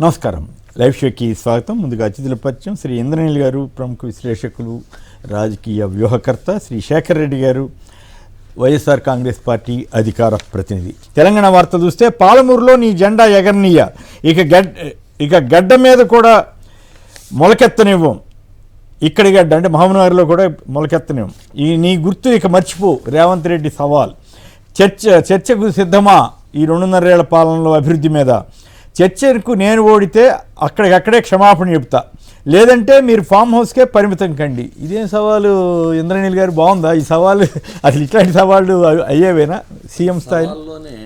నమస్కారం. లైవ్ షోకి స్వాగతం. ముందుగా అతిథుల పరిచయం. శ్రీ ఇంద్రనీల్ గారు, ప్రముఖ విశ్లేషకులు, రాజకీయ వ్యూహకర్త. శ్రీ శేఖర్ రెడ్డి గారు, వైఎస్ఆర్ కాంగ్రెస్ పార్టీ అధికార ప్రతినిధి. తెలంగాణ వార్త చూస్తే పాలమూరులో నీ జెండా ఎగరనీయ, ఇక గడ్డ మీద కూడా మొలకెత్తనివ్వం. ఇక్కడి గడ్డ అంటే మహబూబ్నగర్లో కూడా మొలకెత్తనివ్వం. నీ గుర్తు ఇక మర్చిపో. రేవంత్ రెడ్డి సవాల్. చర్చకు సిద్ధమా ఈ 2.5 ఏళ్ల పాలనలో అభివృద్ధి మీద? చర్చకు నేను ఓడితే అక్కడికక్కడే క్షమాపణ చెప్తా, లేదంటే మీరు ఫామ్ హౌస్కే పరిమితం కండి. ఇదేం సవాలు ఇంద్రనీల్ గారు? బాగుందా ఈ సవాలు? అసలు ఇట్లాంటి సవాళ్ళు అయ్యేవేనా సీఎం స్థాయిలోనే?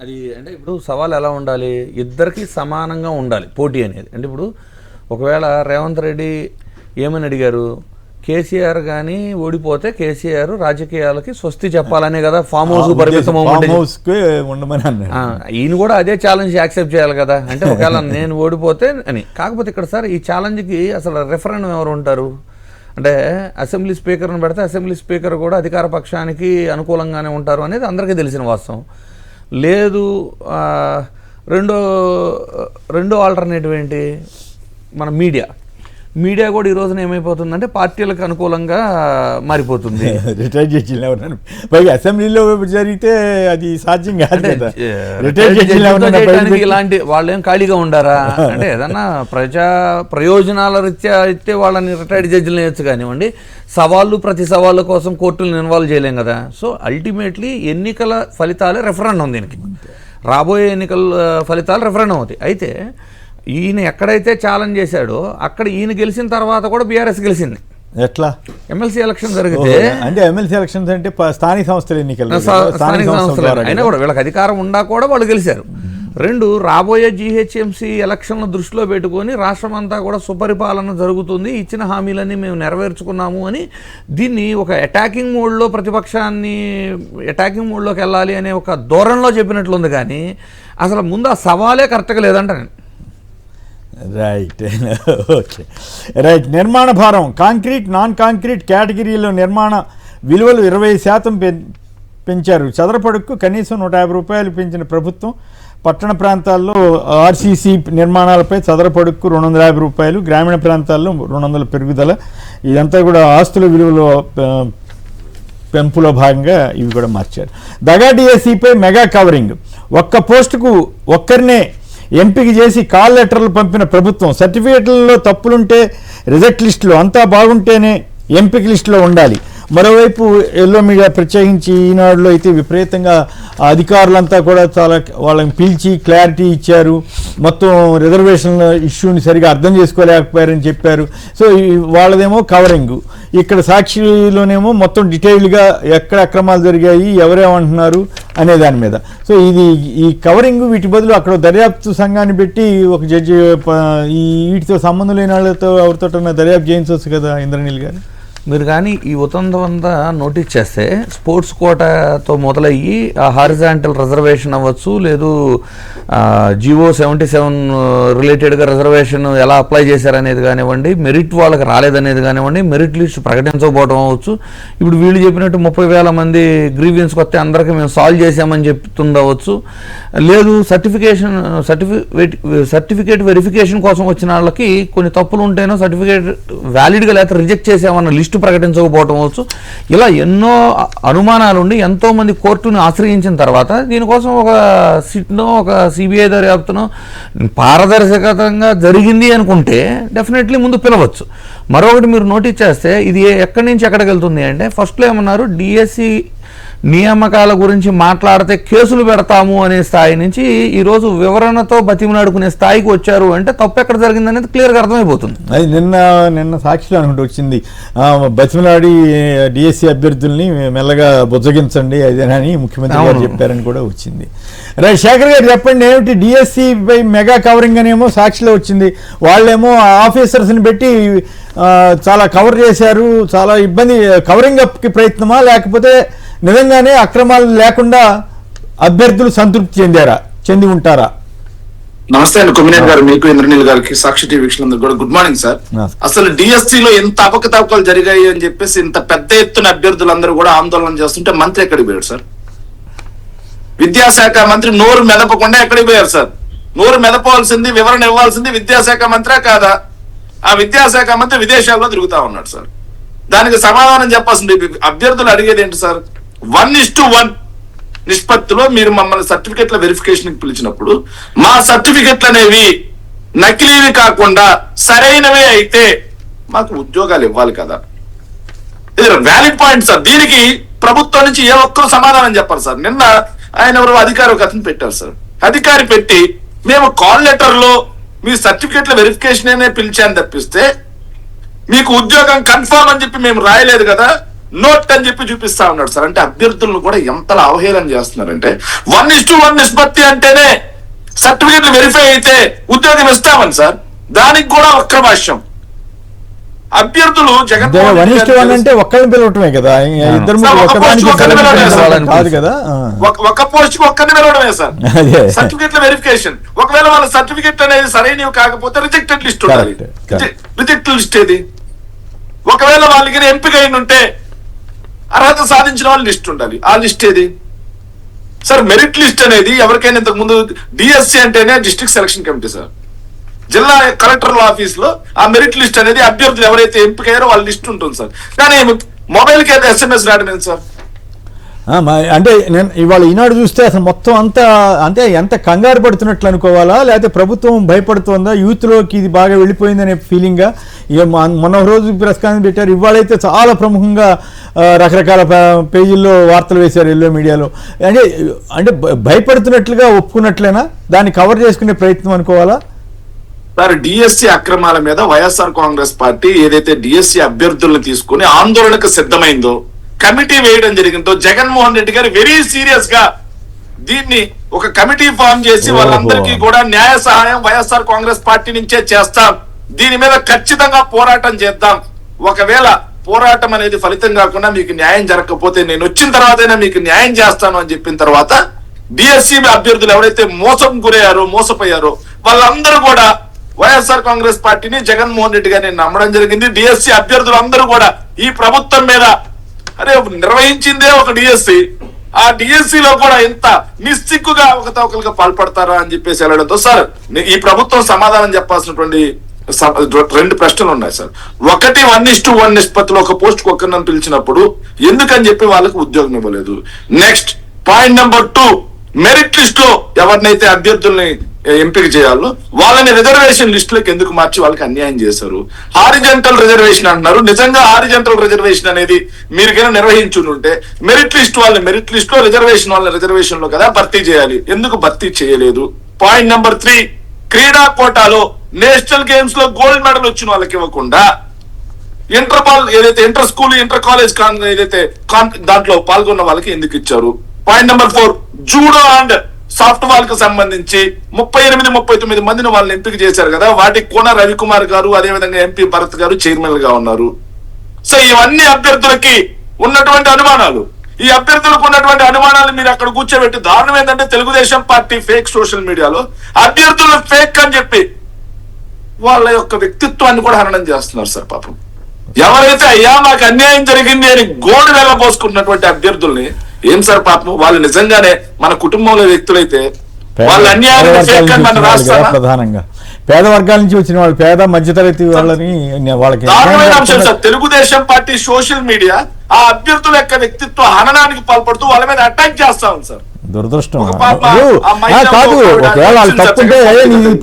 అది అంటే ఇప్పుడు సవాల్ ఎలా ఉండాలి? ఇద్దరికి సమానంగా ఉండాలి పోటీ అనేది. అంటే ఇప్పుడు ఒకవేళ రేవంత్ రెడ్డి ఏమని అడిగారు, కేసీఆర్ కానీ ఓడిపోతే కేసీఆర్ రాజకీయాలకి స్వస్తి చెప్పాలనే కదా ఫామ్ హౌస్ పరిమితం ఉండమని అన్నారు. ఈయన కూడా అదే ఛాలెంజ్ యాక్సెప్ట్ చేయాలి కదా. అంటే ఒకవేళ నేను ఓడిపోతే అని. కాకపోతే ఇక్కడ సార్ ఈ ఛాలెంజ్కి అసలు రెఫరెండం ఎవరు ఉంటారు అంటే అసెంబ్లీ స్పీకర్ని పెడితే అసెంబ్లీ స్పీకర్ కూడా అధికార పక్షానికి అనుకూలంగానే ఉంటారు అనేది అందరికీ తెలిసిన వాస్తవం. లేదు రెండో ఆల్టర్నేటివ్ ఏంటి? మన మీడియా కూడా ఈ రోజున ఏమైపోతుందంటే పార్టీలకు అనుకూలంగా మారిపోతుంది. రిటైర్ చేసి పైగా అసెంబ్లీలో జరిగితే అది సాధ్యం కాదు కదా. ఇలాంటి వాళ్ళు ఏం ఖాళీగా ఉండారా అంటే ఏదన్నా ప్రయోజనాల రీత్యా అయితే వాళ్ళని రిటైర్డ్ జడ్జిలు వేయచ్చు కానివ్వండి. ప్రతి సవాళ్ళ కోసం కోర్టులను ఇన్వాల్వ్ చేయలేం కదా. సో అల్టిమేట్లీ ఎన్నికల ఫలితాలే రెఫరెండం. దీనికి రాబోయే ఎన్నికల ఫలితాలు రెఫరెండం అవుతాయి. అయితే ఈయన ఎక్కడైతే ఛాలెంజ్ చేశాడో అక్కడ ఈయన గెలిచిన తర్వాత కూడా బీఆర్ఎస్ గెలిచింది. ఎట్లా? ఎమ్మెల్సీ ఎలక్షన్ జరిగితే అంటే ఎమ్మెల్సీ ఎలక్షన్స్ అంటే స్థానిక సంస్థల ఎన్నికలు, అయినా కూడా వీళ్ళకి అధికారం ఉండా కూడా వాళ్ళు గెలిచారు. రాబోయే జీహెచ్ఎంసీ ఎలక్షన్లు దృష్టిలో పెట్టుకొని రాష్ట్రం అంతా కూడా సుపరిపాలన జరుగుతుంది, ఇచ్చిన హామీలన్నీ మేము నెరవేర్చుకున్నాము అని దీన్ని ఒక అటాకింగ్ మోడ్లో ప్రతిపక్షాన్ని అటాకింగ్ మోడ్లోకి వెళ్ళాలి అనే ఒక ధోరణిలో చెప్పినట్లుంది. కానీ అసలు ముందు ఆ సవాలే కరెక్ట్గా లేదంట నేను. రైట్. నిర్మాణ భారం కాంక్రీట్, నాన్ కాంక్రీట్ కేటగిరీలో నిర్మాణ విలువలు 20% పెంచారు. చదరపడుకు కనీసం 150 రూపాయలు పెంచిన ప్రభుత్వం పట్టణ ప్రాంతాల్లో ఆర్సీసీ నిర్మాణాలపై చదరపడుకు 250 రూపాయలు, గ్రామీణ ప్రాంతాల్లో 200 పెరుగుదల. ఇదంతా కూడా ఆస్తుల విలువలో పెంపులో భాగంగా ఇవి కూడా మార్చారు. దగా డిఎస్సిపై మెగా కవరింగ్. ఒక్క పోస్టుకు ఒక్కరినే ఎంపిక చేసి కాల్ లెటర్లు పంపిన ప్రభుత్వం. సర్టిఫికేట్లలో తప్పులుంటే రిజెక్ట్ లిస్టులో, అంతా బాగుంటేనే ఎంపిక లిస్టులో ఉండాలి. మరోవైపు ఎల్లో మీడియా ప్రత్యేకించి ఈనాడులో అయితే విపరీతంగా అధికారులంతా కూడా చాలా వాళ్ళని పిలిచి క్లారిటీ ఇచ్చారు. మొత్తం రిజర్వేషన్ల ఇష్యూని సరిగా అర్థం చేసుకోలేకపోయారని చెప్పారు. సో వాళ్ళదేమో కవరింగ్, ఇక్కడ సాక్షిలోనేమో మొత్తం డీటెయిల్గా ఎక్కడ అక్రమాలు జరిగాయి, ఎవరేమంటున్నారు అనే దాని మీద. సో ఈ కవరింగ్ వీటి బదులు అక్కడ దర్యాప్తు సంఘాన్ని పెట్టి ఒక జడ్జి వీటితో సంబంధం లేని వాళ్ళతో ఎవరితో దర్యాప్తు చేయించవచ్చు కదా ఇంద్రనీల్ గారు. మీరు కానీ ఈ ఉతంతమంతా నోటీస్ చేస్తే స్పోర్ట్స్ కోటాతో మొదలయ్యి హారిజాంటల్ రిజర్వేషన్ అవ్వచ్చు, లేదు జివో 77 రిలేటెడ్గా రిజర్వేషన్ ఎలా అప్లై చేశారనేది కానివ్వండి, మెరిట్ వాళ్ళకి రాలేదనేది కానివ్వండి, మెరిట్ లిస్ట్ ప్రకటించకపోవడం అవ్వచ్చు. ఇప్పుడు వీళ్ళు చెప్పినట్టు 30,000 మంది గ్రీవియన్స్ వస్తే అందరికీ మేము సాల్వ్ చేసామని చెప్తుండవచ్చు. లేదు సర్టిఫికేట్ వెరిఫికేషన్ కోసం వచ్చిన వాళ్ళకి కొన్ని తప్పులు ఉంటేనో సర్టిఫికేట్ వ్యాలిడ్గా లేకపోతే రిజెక్ట్ చేసామన్న లిస్టు ప్రకటించకపోవటం అవచ్చు. ఇలా ఎన్నో అనుమానాలుండి ఎంతోమంది కోర్టును ఆశ్రయించిన తర్వాత దీనికోసం ఒక సిట్నో ఒక సిబిఐ దర్యాప్తునో పారదర్శకంగా జరిగింది అనుకుంటే డెఫినెట్లీ ముందు పిలవచ్చు. మరొకటి మీరు నోటీస్ చేస్తే ఇది ఎక్కడి నుంచి ఎక్కడికి వెళ్తుంది అంటే ఫస్ట్లో ఏమన్నారు, డిఎస్సి నియామకాల గురించి మాట్లాడితే కేసులు పెడతాము అనే స్థాయి నుంచి ఈరోజు వివరణతో బతిమలాడుకునే స్థాయికి వచ్చారు. అంటే తప్పు ఎక్కడ జరిగిందనేది క్లియర్గా అర్థమైపోతుంది. అది నిన్న సాక్షిలో అనుకుంటూ వచ్చింది, బతిమలాడి డిఎస్సి అభ్యర్థుల్ని మెల్లగా బుజ్జగించండి అదేనని ముఖ్యమంత్రి గారు చెప్పారని కూడా వచ్చింది. రైట్. శేఖర్ గారు చెప్పండి, ఏమిటి డిఎస్సి పై మెగా కవరింగ్ అనేమో సాక్షిలో వచ్చింది. వాళ్ళేమో ఆఫీసర్స్ని పెట్టి చాలా కవర్ చేశారు. చాలా ఇబ్బంది. కవరింగ్ అప్కి ప్రయత్నమా లేకపోతే నిజంగానే అక్రమాలు లేకుండా అభ్యర్థులు సంతృప్తి చెంది ఉంటారా? నమస్తే అండి కొమ్మినేని గారు, మీకు ఇంద్రనీల్ గారికి, సాక్షి టీవీ వీక్షకులందరూ కూడా గుడ్ మార్నింగ్ సార్. అసలు డిఎస్సిలో ఎంత అవకతవకలు జరిగాయి అని చెప్పేసి ఇంత పెద్ద ఎత్తున అభ్యర్థులందరూ కూడా ఆందోళన చేస్తుంటే మంత్రి ఎక్కడికి పోయారు సార్? విద్యాశాఖ మంత్రి నోరు మెదపకుండా ఎక్కడికి పోయారు సార్? నోరు మెదపవలసింది, వివరణ ఇవ్వాల్సింది విద్యాశాఖ మంత్రే కాదా? ఆ విద్యాశాఖ మంత్రి విదేశాల్లో తిరుగుతా ఉన్నాడు సార్. దానికి సమాధానం చెప్పాల్సింది అభ్యర్థులు అడిగేది ఏంటి సార్? 1:1 నిష్పత్తిలో మీరు మమ్మల్ని సర్టిఫికెట్ల వెరిఫికేషన్ పిలిచినప్పుడు మా సర్టిఫికెట్లు అనేవి నకిలీవి కాకుండా సరైనవే అయితే మాకు ఉద్యోగాలు ఇవ్వాలి కదా. ఇది వ్యాలిడ్ పాయింట్ సార్. దీనికి ప్రభుత్వం నుంచి ఏ ఒక్కరు సమాధానం చెప్పారు సార్. నిన్న ఆయన ఎవరు అధికారి ఒక అతను పెట్టారు సార్. అధికారి పెట్టి మేము కాల్ లెటర్ లో మీ సర్టిఫికెట్ల వెరిఫికేషన్ అనే పిలిచాను తప్పిస్తే మీకు ఉద్యోగం కన్ఫర్మ్ అని చెప్పి మేము రాయలేదు కదా, నోట్ అని చెప్పి చూపిస్తా ఉన్నాడు సార్. అంటే అభ్యర్థులను కూడా ఎంతలా అవహేళన చేస్తున్నారంటే 1:1 నిష్పత్తి అంటేనే సర్టిఫికెట్లు వెరిఫై అయితే ఉద్యోగం ఇస్తామని సార్. దానికి కూడా ఒక్క భాష్యం. అభ్యర్థులు జగన్మోహన్ రెడ్డి 1:1 అంటే ఒక్కరిని పిలవటమే కదా, ఇద్దరు కాదు కదా. ఒక పోస్ట్ కి ఒక్కరిని పిలవడమే సార్ సర్టిఫికెట్ల వెరిఫికేషన్. ఒకవేళ వాళ్ళ సర్టిఫికెట్ అనేది సరైనవి కాకపోతే రిజెక్టెడ్ లిస్ట్ ఉండాలి. రిజెక్టెడ్ లిస్ట్ ఏది? ఒకవేళ వాళ్ళకి ఎంపిక అయిన ఉంటే అర్హత సాధించిన వాళ్ళ లిస్ట్ ఉండాలి. ఆ లిస్ట్ ఏది సార్? మెరిట్ లిస్ట్ అనేది ఎవరికైనా ఇంతకు ముందు డిఎస్సి అంటేనే డిస్ట్రిక్ట్ సెలక్షన్ కమిటీ సార్. జిల్లా కలెక్టర్ల ఆఫీస్ లో ఆ మెరిట్ లిస్ట్ అనేది అభ్యర్థులు ఎవరైతే ఎంపికయ్యారో వాళ్ళ లిస్ట్ ఉంటుంది సార్. కానీ మొబైల్ కి అయితే SMS రావడం సార్. అంటే నేను ఇవాళ ఈనాడు చూస్తే అసలు మొత్తం అంతా అంటే ఎంత కంగారు పడుతున్నట్లు అనుకోవాలా, లేకపోతే ప్రభుత్వం భయపడుతుందా, యూత్లోకి ఇది బాగా వెళ్ళిపోయిందనే ఫీలింగ్గా? ఇక మొన్న రోజు ప్రెస్ కాన్ఫరెన్స్ పెట్టారు, ఇవాళైతే చాలా ప్రముఖంగా రకరకాల పేజీల్లో వార్తలు వేశారు ఎల్లో మీడియాలో. అంటే అంటే భయపడుతున్నట్లుగా ఒప్పుకున్నట్లేనా, దాన్ని కవర్ చేసుకునే ప్రయత్నం అనుకోవాలా? సార్, డిఎస్సి అక్రమాల మీద వైఎస్ఆర్ కాంగ్రెస్ పార్టీ ఏదైతే డిఎస్సి అభ్యర్థులను తీసుకుని ఆందోళనకు సిద్ధమైందో, కమిటీ వేయడం జరిగిందో, జగన్మోహన్ రెడ్డి గారు వెరీ సీరియస్ గా దీన్ని ఒక కమిటీ ఫామ్ చేసి వాళ్ళందరికీ కూడా న్యాయ సహాయం వైఎస్ఆర్ కాంగ్రెస్ పార్టీ నుంచే చేస్తాం, దీని మీద ఖచ్చితంగా పోరాటం చేద్దాం, ఒకవేళ పోరాటం అనేది ఫలితం కాకుండా మీకు న్యాయం జరగకపోతే నేను వచ్చిన తర్వాతైనా మీకు న్యాయం చేస్తాను అని చెప్పిన తర్వాత డిఎస్సి అభ్యర్థులు ఎవరైతే మోసపోయారో వాళ్ళందరూ కూడా వైఎస్ఆర్ కాంగ్రెస్ పార్టీని, జగన్మోహన్ రెడ్డి గారిని నమ్మడం జరిగింది. డిఎస్సి అభ్యర్థులు అందరూ కూడా ఈ ప్రభుత్వం మీద అరే నిర్వహించిందే ఒక డిఎస్సి, ఆ డిఎస్సి లో కూడా ఎంత నిస్సిగ్గుగా అవకతవకలుగా పాల్పడతారా అని చెప్పేసి వెళ్ళడంతో సార్ ఈ ప్రభుత్వం సమాధానం చెప్పాల్సినటువంటి 2 ప్రశ్నలు ఉన్నాయి సార్. ఒకటి 1:1 నిష్పత్తిలో ఒక పోస్ట్ ఒక్కరిని పిలిచినప్పుడు ఎందుకని చెప్పి వాళ్ళకి ఉద్యోగం ఇవ్వలేదు. Next point number 2, merit list లో ఎవరినైతే అభ్యర్థుల్ని ఎంపిక చేయాలో వాళ్ళని రిజర్వేషన్ లిస్ట్ లోకి ఎందుకు మార్చి వాళ్ళకి అన్యాయం చేశారు. హారిజంటల్ రిజర్వేషన్ అంటున్నారు. నిజంగా హారిజంటల్ రిజర్వేషన్ అనేది మీరు నిర్వహించుంటే మెరిట్ లిస్ట్ వాళ్ళని మెరిట్ లిస్ట్ లో, రిజర్వేషన్ వాళ్ళని రిజర్వేషన్ లో కదా భర్తీ చేయాలి, ఎందుకు భర్తీ చేయలేదు. పాయింట్ నెంబర్ 3, క్రీడా కోటాలో నేషనల్ గేమ్స్ లో గోల్డ్ మెడల్ వచ్చిన వాళ్ళకి ఇవ్వకుండా ఇంటర్ స్కూల్ ఇంటర్ కాలేజ్ ఏదైతే దాంట్లో పాల్గొన్న వాళ్ళకి ఎందుకు ఇచ్చారు. Point number 4, judo and soft ball కు సంబంధించి 38-39 మందిని వాళ్ళని ఎంపిక చేశారు కదా, వాటికి కోన రవికుమార్ గారు, అదేవిధంగా ఎంపీ భరత్ గారు చైర్మన్ గా ఉన్నారు. సో ఇవన్నీ అభ్యర్థులకి ఉన్నటువంటి అనుమానాలు. ఈ అభ్యర్థులకు ఉన్నటువంటి అనుమానాలు మీరు అక్కడ కూర్చోబెట్టి దారుణం ఏంటంటే తెలుగుదేశం పార్టీ ఫేక్ సోషల్ మీడియాలో అభ్యర్థులు ఫేక్ అని చెప్పి వాళ్ళ యొక్క వ్యక్తిత్వాన్ని కూడా హననం చేస్తున్నారు సార్. పాపం ఎవరైతే అయ్యా మాకు అన్యాయం జరిగింది అని గోడు వెళ్ళబోసుకున్నటువంటి అభ్యర్థుల్ని ఏం సార్ పాపం వాళ్ళు నిజంగానే మన కుటుంబంలో వ్యక్తులైతే వాళ్ళ అన్యాయం ప్రధానంగా పేద వర్గాల నుంచి వచ్చిన వాళ్ళు, పేద మధ్యతరగతి వాళ్ళని వాళ్ళకి దారుణమైన అంశం sir. Telugu Desam party social media ఆ అభ్యర్థుల యొక్క వ్యక్తిత్వ హననానికి పాల్పడుతూ వాళ్ళ మీద అటాక్ చేస్తా ఉంది సార్. దురదృష్టం కాదు, ఒకవేళ వాళ్ళు తప్పుంటే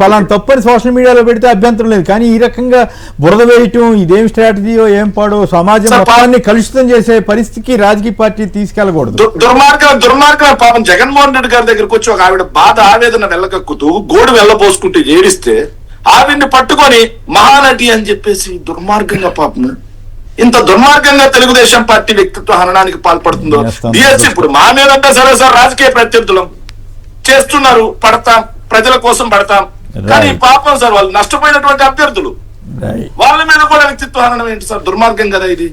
పలానా తప్పు అని సోషల్ మీడియాలో పెడితే అభ్యంతరం లేదు, కానీ ఈ రకంగా బురద వేయటం ఇదేం స్ట్రాటజీయో ఏం పాడో సమాజం మొత్తాన్ని కలుషితం చేసే పరిస్థితికి రాజకీయ పార్టీ తీసుకెళ్లకూడదు. దుర్మార్గం పాపం జగన్మోహన్ రెడ్డి గారి దగ్గరకు వచ్చి ఒక ఆవిడ ఆవేదన వెళ్ళకక్కుతూ గోడు వెళ్ళబోసుకుంటూ ఏడిస్తే ఆవిడ్ని పట్టుకొని మహానటి అని చెప్పేసి దుర్మార్గంగా పాపం ఇంత దుర్మార్గంగా తెలుగుదేశం పార్టీ వ్యక్తిత్వ హననానికి పాల్పడుతుందో. డిఎస్సి ఇప్పుడు మా మీదంటే సరే సార్ రాజకీయ ప్రత్యర్థులం చేస్తున్నారు, పడతాం, ప్రజల కోసం పడతాం, కానీ పాపం సార్ వాళ్ళు నష్టపోయినటువంటి అభ్యర్థులు వాళ్ళ మీద కూడా వ్యక్తిత్వ హననం ఏంటి సార్? దుర్మార్గం కదా ఇది.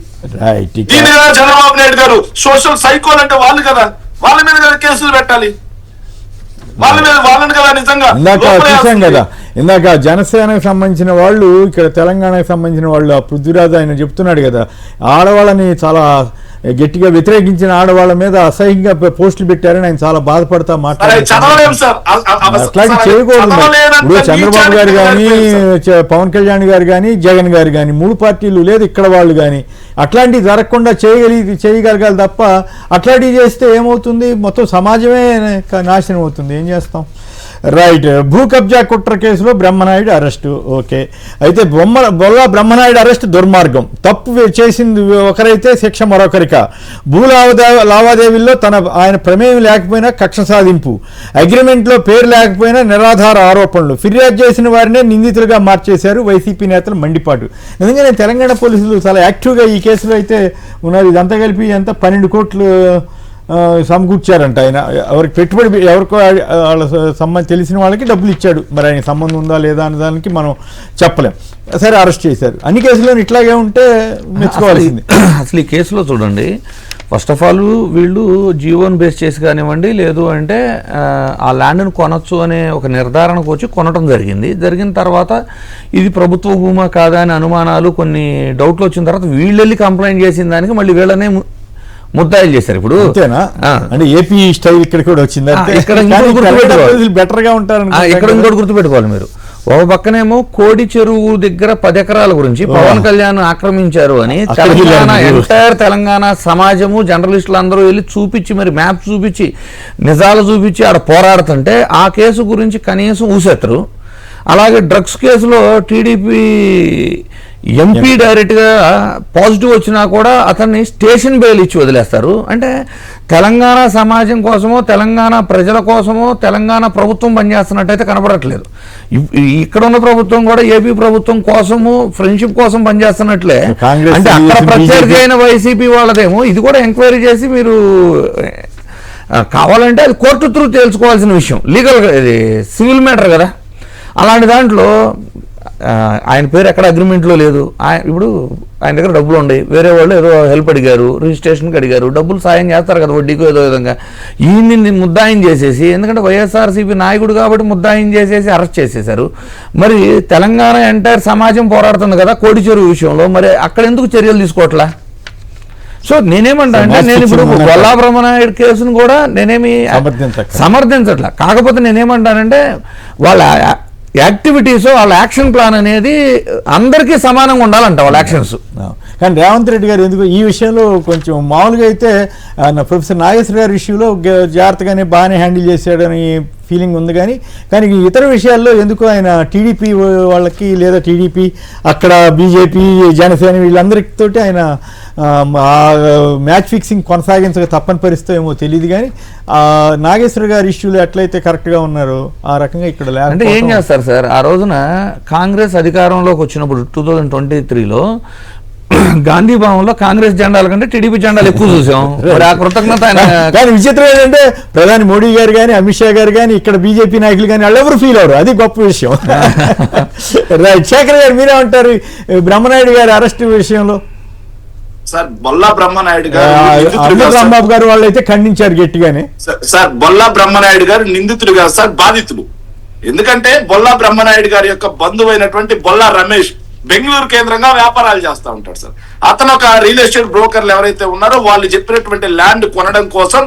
దీని మీద చంద్రబాబు నాయుడు గారు సోషల్ సైకోల్ అంటే వాళ్ళు కదా, వాళ్ళ మీద కదా కేసులు పెట్టాలి, వాళ్ళని కదా నిజంగా. చూసాం కదా ఇందాక జనసేనకు సంబంధించిన వాళ్ళు, ఇక్కడ తెలంగాణకు సంబంధించిన వాళ్ళు, ఆ పృథ్వీరాజ్ ఆయన చెప్తున్నాడు కదా, ఆడవాళ్ళని చాలా గట్టిగా వ్యతిరేకించిన ఆడవాళ్ళ మీద అసహ్యంగా పోస్టులు పెట్టారని ఆయన చాలా బాధపడతా మాట్లాడారు. చదవలేము సార్. అట్లాంటి చేయకూడదు. ఇప్పుడు చంద్రబాబు గారు కానీ, పవన్ కళ్యాణ్ గారు కానీ, జగన్ గారు కానీ, 3 పార్టీలు లేదు ఇక్కడ వాళ్ళు కానీ అట్లాంటివి జరగకుండా చేయగలగాలి తప్ప అట్లాంటివి చేస్తే ఏమవుతుంది, మొత్తం సమాజమే నాశనం అవుతుంది. ఏం చేస్తాం. రైట్. భూ కబ్జా కుట్ర కేసులో బ్రహ్మనాయుడు అరెస్టు. ఓకే, అయితే బొల్లా బ్రహ్మనాయుడు అరెస్టు దుర్మార్గం. తప్పు చేసింది ఒకరైతే శిక్ష మరొకరిక. భూ లావాదేవీల్లో ఆయన ప్రమేయం లేకపోయినా కక్ష సాధింపు, అగ్రిమెంట్లో పేరు లేకపోయినా నిరాధార ఆరోపణలు, ఫిర్యాదు చేసిన వారినే నిందితులుగా మార్చేశారు వైసీపీ నేతలు మండిపాటు. నిజంగానే తెలంగాణ పోలీసులు చాలా యాక్టివ్గా ఈ కేసులో అయితే ఉన్నారు. ఇదంతా కలిపి ఎంత 12 కోట్లు సమకూర్చారంట. ఆయన ఎవరికి పెట్టుబడి ఎవరికో వాళ్ళ తెలిసిన వాళ్ళకి డబ్బులు ఇచ్చాడు. మరి ఆయన సంబంధం ఉందా లేదా అనే దానికి మనం చెప్పలేం. సరే, అరెస్ట్ చేశారు. అన్ని కేసుల్లో ఇట్లాగే ఉంటే మెచ్చుకోవాల్సింది. అసలు ఈ కేసులో చూడండి, ఫస్ట్ ఆఫ్ ఆల్ వీళ్ళు జీవోని బేస్ చేసి కానివ్వండి, లేదు అంటే ఆ ల్యాండ్ను కొనొచ్చు అనే ఒక నిర్ధారణకు వచ్చి కొనటం జరిగింది. జరిగిన తర్వాత ఇది ప్రభుత్వ భూమా కాదా అనే అనుమానాలు, కొన్ని డౌట్లు వచ్చిన తర్వాత వీళ్ళు వెళ్ళి కంప్లైంట్ చేసిన దానికి మళ్ళీ వీళ్ళనే ముద్దాయిలు చేశారు. ఇప్పుడు అంటే ఏపీ స్టైల్ ఇక్కడ కూడా వచ్చింది. ఇక్కడ బెటర్ గా ఉంటారు. ఇక్కడ ఇంకోటి గుర్తుపెట్టుకోవాలి మీరు. ఒక పక్కనేమో కోడి చెరువు దగ్గర 10 ఎకరాల గురించి పవన్ కళ్యాణ్ ఆక్రమించారు అని ఎంటైర్ తెలంగాణ సమాజము, జర్నలిస్టులు అందరూ వెళ్ళి చూపించి, మరి మ్యాప్ చూపించి, నిజాలు చూపించి ఆడ పోరాడుతుంటే ఆ కేసు గురించి కనీసం ఊసెత్తరు. అలాగే డ్రగ్స్ కేసులో టీడీపీ ఎంపీ డైరెక్ట్గా పాజిటివ్ వచ్చినా కూడా అతన్ని స్టేషన్ బెయిల్ ఇచ్చి వదిలేస్తారు. అంటే తెలంగాణ సమాజం కోసమో, తెలంగాణ ప్రజల కోసమో తెలంగాణ ప్రభుత్వం పనిచేస్తున్నట్టయితే కనబడట్లేదు. ఇక్కడ ఉన్న ప్రభుత్వం కూడా ఏపీ ప్రభుత్వం కోసము, ఫ్రెండ్షిప్ కోసం పనిచేస్తున్నట్లే. అంటే అక్కడ ప్రత్యర్థి అయిన వైసీపీ వాళ్ళదేమో ఇది కూడా ఎంక్వైరీ చేసి మీరు కావాలంటే అది కోర్టు త్రూ తేల్చుకోవాల్సిన విషయం, లీగల్, ఇది సివిల్ మ్యాటర్ కదా. అలాంటి దాంట్లో ఆయన పేరు ఎక్కడ అగ్రిమెంట్లో లేదు. ఇప్పుడు ఆయన దగ్గర డబ్బులు ఉన్నాయి, వేరే వాళ్ళు ఏదో హెల్ప్ అడిగారు, రిజిస్ట్రేషన్కి అడిగారు, డబ్బులు సాయం చేస్తారు కదా వడ్డీకో ఏదో విధంగా. ఈయన్ని ముద్దాయిం చేసేసి, ఎందుకంటే వైఎస్ఆర్సీపీ నాయకుడు కాబట్టి ముద్దాయిం చేసేసి అరెస్ట్ చేసేశారు. మరి తెలంగాణ ఎంటైర్ సమాజం పోరాడుతుంది కదా కోడి చెరువు విషయంలో, మరి అక్కడ ఎందుకు చర్యలు తీసుకోవట్లా? సో నేనేమంటా అంటే, నేను ఇప్పుడు బొల్లా బ్రహ్మనాయుడు కేసును కూడా నేనేమి సమర్థించట్లా. కాకపోతే నేనేమంటానంటే వాళ్ళ యాక్టివిటీస్, వాళ్ళ యాక్షన్ ప్లాన్ అనేది అందరికీ సమానంగా ఉండాలంట వాళ్ళ యాక్షన్స్. కానీ రేవంత్ రెడ్డి గారు ఎందుకు ఈ విషయంలో కొంచెం మామూలుగా అయితే ప్రొఫెసర్ నాగేశ్వర గారి ఇష్యూలో జాగ్రత్తగానే బాగానే హ్యాండిల్ చేశాడని ఫీలింగ్ ఉంది. కానీ ఇతర విషయాల్లో ఎందుకు ఆయన టీడీపీ వాళ్ళకి, లేదా టీడీపీ అక్కడ బీజేపీ, జనసేన వీళ్ళందరితోటి ఆయన మ్యాచ్ ఫిక్సింగ్ కొనసాగించక తప్పని పరిస్థితి ఏమో తెలియదు. కానీ నాగేశ్వర గారి ఇష్యూలో ఎట్లయితే కరెక్ట్గా ఉన్నారో ఆ రకంగా ఇక్కడ లేదు. అంటే ఏం చేస్తారు సార్, ఆ రోజున కాంగ్రెస్ అధికారంలోకి వచ్చినప్పుడు 2023లో గాంధీ భవన్లో కాంగ్రెస్ జెండాల కంటే టీడీపీ జెండాలు ఎక్కువ చూసాం. మరి ఆ కృతజ్ఞత. కానీ విచిత్రం ఏంటంటే ప్రధాని మోడీ గారు కానీ, అమిత్ షా గారు కానీ, ఇక్కడ బీజేపీ నాయకులు కానీ వాళ్ళెవరు ఫీల్ అవరు. అది గొప్ప విషయం. రైట్. శేఖర్ గారు మీరేమంటారు బ్రహ్మనాయుడు గారి అరెస్ట్ విషయంలో? సార్, బొల్లా బ్రహ్మనాయుడు గారు రాంబాబు గారు వాళ్ళు అయితే ఖండించారు గట్టిగానే. సార్, బొల్లా బ్రహ్మనాయుడు గారు నిందితులు కాదు సార్, బాధితులు. ఎందుకంటే బొల్లా బ్రహ్మనాయుడు గారి యొక్క బంధువు అయినటువంటి బొల్లా రమేష్ బెంగళూరు కేంద్రంగా వ్యాపారాలు చేస్తూ ఉంటాడు సార్. అతను ఒక రియల్ ఎస్టేట్ బ్రోకర్లు ఎవరైతే ఉన్నారో వాళ్ళు చెప్పినటువంటి ల్యాండ్ కొనడం కోసం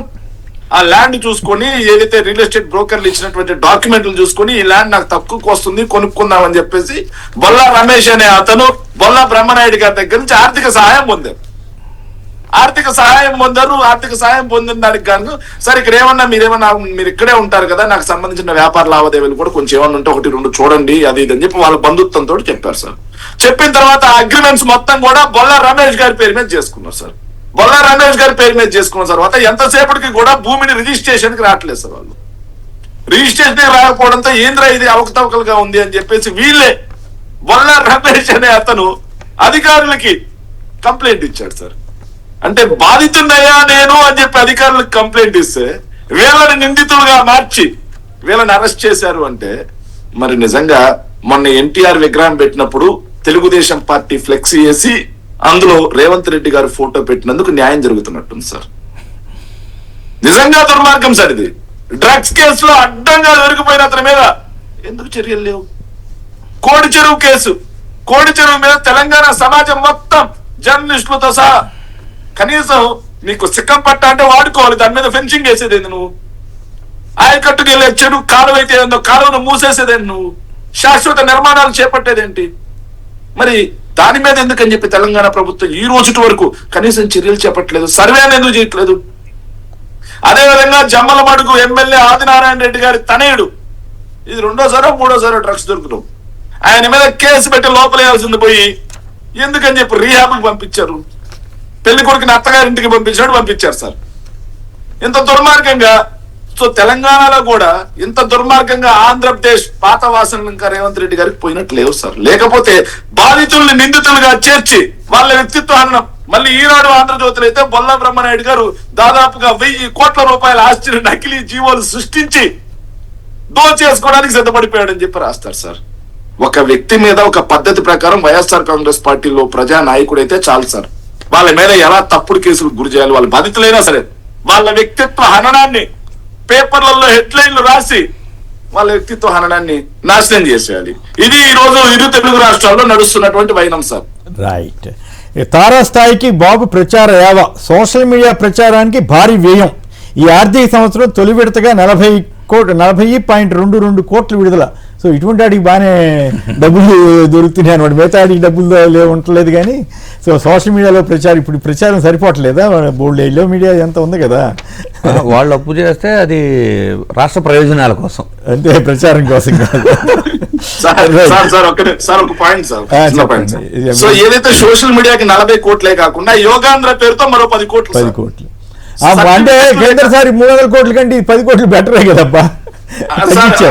ఆ ల్యాండ్ చూసుకొని, ఏదైతే రియల్ ఎస్టేట్ బ్రోకర్లు ఇచ్చినటువంటి డాక్యుమెంట్లు చూసుకొని, ఈ ల్యాండ్ నాకు తక్కువకు వస్తుంది కొనుక్కుందాం అని చెప్పేసి బొల్లా రమేష్ అనే అతను బొల్లా బ్రహ్మనాయుడు గారి దగ్గర నుంచి ఆర్థిక సహాయం పొందారు. ఆర్థిక సహాయం పొందిన దానికి గాను సార్, ఇక్కడ ఏమన్నా మీరు ఇక్కడే ఉంటారు కదా, నాకు సంబంధించిన వ్యాపార లావాదేవీలు కూడా కొంచెం ఏమన్నా ఉంటే 1-2 చూడండి అది ఇది అని చెప్పి వాళ్ళ బంధుత్వంతో చెప్పారు సార్. చెప్పిన తర్వాత అగ్రిమెంట్స్ మొత్తం కూడా బొల్లా రమేష్ గారి పేరు మీద చేసుకున్నారు సార్. బొల్లా రమేష్ గారి పేరు మీద చేసుకున్న తర్వాత ఎంతసేపటికి కూడా భూమిని రిజిస్ట్రేషన్ కి రావట్లేదు సార్. వాళ్ళు రిజిస్ట్రేషన్ రాకపోవడంతో ఏంద్రా ఇది అవకతవకలుగా ఉంది అని చెప్పేసి వీళ్ళే బొల్లా రమేష్ అనే అతను అధికారులకి కంప్లైంట్ ఇచ్చాడు సార్. అంటే బాధితున్నాయా నేను అని చెప్పి అధికారులకు కంప్లైంట్ ఇస్తే వీళ్ళని నిందితులుగా మార్చి వీళ్ళని అరెస్ట్ చేశారు. అంటే మరి నిజంగా మొన్న ఎన్టీఆర్ విగ్రహం పెట్టినప్పుడు తెలుగుదేశం పార్టీ ఫ్లెక్సీ వేసి అందులో రేవంత్ రెడ్డి గారు ఫోటో పెట్టినందుకు న్యాయం జరుగుతున్నట్టుంది సార్. నిజంగా దుర్మార్గం సార్ ఇది. డ్రగ్స్ కేసులో అడ్డంగా దొరికిపోయిన అతని మీద ఎందుకు చర్యలు లేవు? కోడి చెరువు కేసు, కోడి చెరువు మీద తెలంగాణ సమాజం మొత్తం జర్నలిస్టులతో సహా కనీసం నీకు సిక్కం పట్ట అంటే వాడుకోవాలి, దాని మీద ఫెన్సింగ్ వేసేదేంది నువ్వు? ఆయకట్టుకు వెళ్ళే చెరువు కాలువ అయితే ఏందో కాలువను మూసేసేదేంటి నువ్వు? శాశ్వత నిర్మాణాలు చేపట్టేదేంటి? మరి దాని మీద ఎందుకని చెప్పి తెలంగాణ ప్రభుత్వం ఈ రోజుటి వరకు కనీసం చర్యలు చేపట్టలేదు, సర్వే ఎందుకు చేయట్లేదు? అదేవిధంగా జమ్మలమడుగు ఎమ్మెల్యే ఆదినారాయణ రెడ్డి గారి తనయుడు, ఇది రెండోసారో మూడోసారో డ్రగ్స్ దొరుకుతాం, ఆయన మీద కేసు పెట్టి లోపలేయాల్సింది పోయి ఎందుకని చెప్పి రీహాబ్కి పంపించారు. పెళ్లి కొడుకుని అత్తగారింటికి పంపించారు సార్. ఇంత దుర్మార్గంగా, సో తెలంగాణలో కూడా ఇంత దుర్మార్గంగా ఆంధ్రప్రదేశ్ పాత వాసనలు ఇంకా రేవంత్ రెడ్డి గారికి పోయినట్లు లేవు సార్. లేకపోతే బాధితుల్ని నిందితులుగా చేర్చి వాళ్ళ వ్యక్తిత్వ హననం, మళ్ళీ ఈనాడు ఆంధ్రజ్యోతులు అయితే బొల్ల బ్రహ్మనాయుడు గారు దాదాపుగా 1000 కోట్ల రూపాయల ఆస్తిని నకిలీ జీవోలు సృష్టించి దోచేసుకోవడానికి సిద్ధపడిపోయాడని చెప్పి రాస్తారు సార్. ఒక వ్యక్తి మీద ఒక పద్ధతి ప్రకారం వైఎస్ఆర్ కాంగ్రెస్ పార్టీలో ప్రజా నాయకుడు అయితే చాలు సార్, వాళ్ళ మీద ఎలా తప్పుడు కేసులు గురి చేయాలి, వాళ్ళ బాధితులైనా సరే వాళ్ళ వ్యక్తిత్వ హననాన్ని పేపర్లలో హెడ్లైన్లు రాసి వాళ్ళ వ్యక్తిత్వ హననాన్ని నాశనం చేసేయాలి. ఇది ఈ రోజు ఇరు తెలుగు రాష్ట్రాల్లో నడుస్తున్నటువంటి వైనం సార్. రైట్. తారాస్థాయికి బాబు ప్రచార యావ, సోషల్ మీడియా ప్రచారానికి భారీ వ్యయం. ఈ ఆర్థిక సంవత్సరం తొలి విడతగా 40.22 కోట్లు విడుదల. సో ఇటువంటి వాడికి బాగానే డబ్బులు దొరుకుతున్నాయి అనమాట, మిగతా వాడికి డబ్బులు ఉండలేదు. కానీ సో సోషల్ మీడియాలో ఇప్పుడు ప్రచారం సరిపోవట్లేదా? బోల్డ్ ఎల్లో మీడియా ఎంత ఉంది కదా, వాళ్ళు అప్పు చేస్తే అది రాష్ట్ర ప్రయోజనాల కోసం, అంతే, ప్రచారం కోసం కాదు. ఒక పాయింట్ సార్. సో ఏదైతే సోషల్ మీడియాకి 40 కోట్లే కాకుండా యోగాంధ్ర పేరుతో మరో 10 కోట్లు. 10 కోట్లు అంటే కేంద్రసారి 300 కోట్ల కంటే 10 కోట్లు బెటరే కదబ్బా.